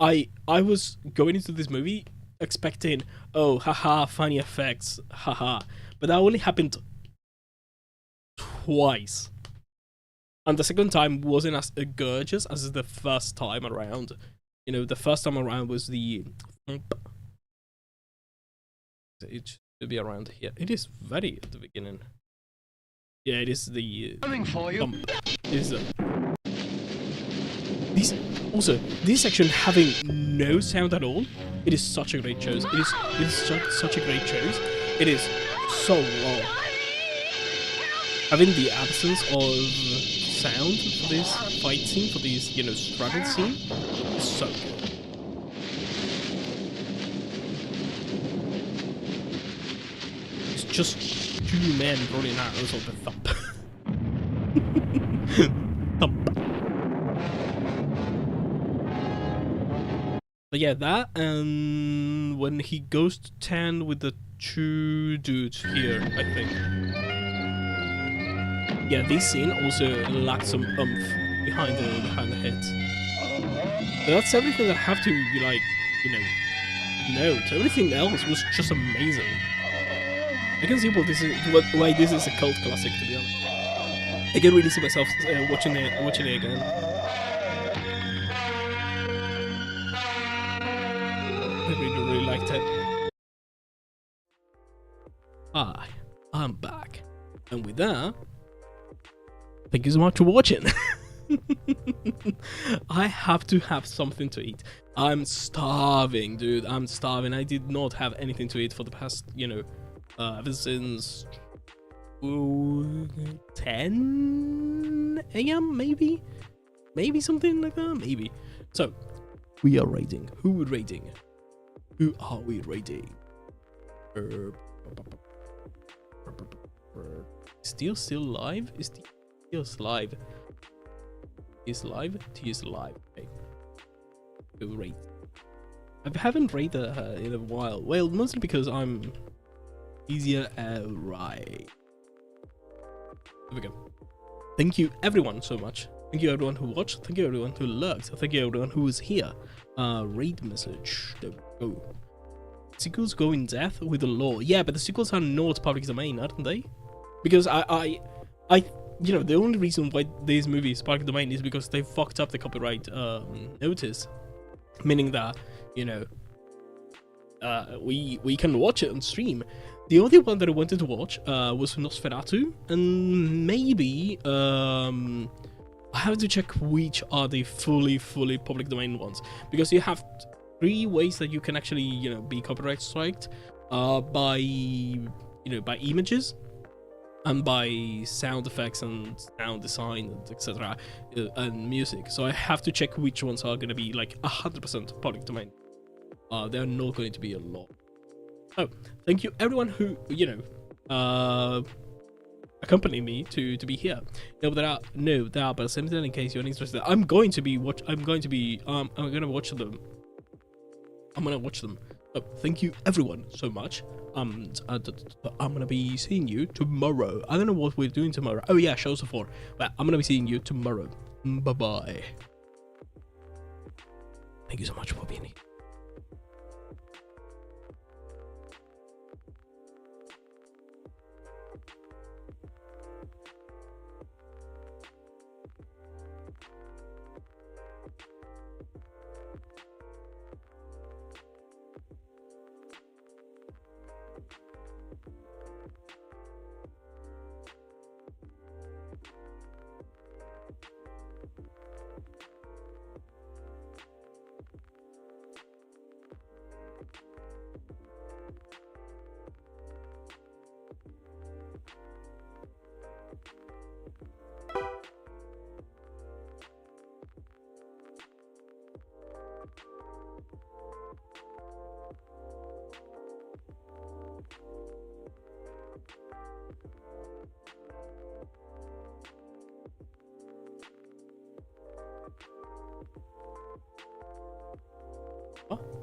I was going into this movie expecting, oh, haha, funny effects, haha. But that only happened twice. And the second time wasn't as gorgeous as the first time around. You know, the first time around was the thump. It should be around here. It is very at the beginning. Yeah, it is the coming for you. This section having no sound at all, it is such a great choice. It is such a great choice. It is so long. Having the absence of sound for this fight scene, for this, you know, struggle scene, is so good. It's just two men rolling arrows on the thump. Thump. But yeah, that, and when he goes to 10 with the two dudes here, I think. Yeah, this scene also lacks some oomph behind the hits. But that's everything that I have to, like, you know, note. Everything else was just amazing. I can see why this is a cult classic, to be honest. I can really see myself watching it again. I really liked it. Hi, I'm back. And with that, thank you so much for watching. I have to have something to eat. I'm starving, dude. I'm starving. I did not have anything to eat for the past, you know, ever since 10 a.m. maybe? Maybe something like that? Maybe. So, we are rating. Who are we rating? Who are we rating? Still live? Is Still live? Is live? T is live. Okay. Who rate? I haven't rated her in a while. Well, mostly because I'm easier. Right. There we go. Thank you everyone so much. Thank you everyone who watched. Thank you everyone who lurked. Thank you everyone who was here. Raid message. There we go. Sequels go in depth with the lore. Yeah, but the sequels are not public domain, aren't they? Because I you know, the only reason why this movie is public domain is because they fucked up the copyright notice, meaning that, you know, we can watch it on stream. The only one that I wanted to watch was Nosferatu, and maybe I have to check which are the fully public domain ones, because you have 3 ways that you can actually, you know, be copyright striked, by, you know, by images, and by sound effects and sound design, etc., and music. So I have to check which ones are going to be like 100% public domain. They're not going to be a lot. Oh, thank you everyone who, you know, accompanied me to be here. No, there are, but simply in case you're interested, I'm going to watch them. I'm gonna watch them. Oh, thank you everyone so much. I'm gonna be seeing you tomorrow. I don't know what we're doing tomorrow. Oh yeah, shows of 4. But I'm gonna be seeing you tomorrow. Bye bye. Thank you so much for being here. What?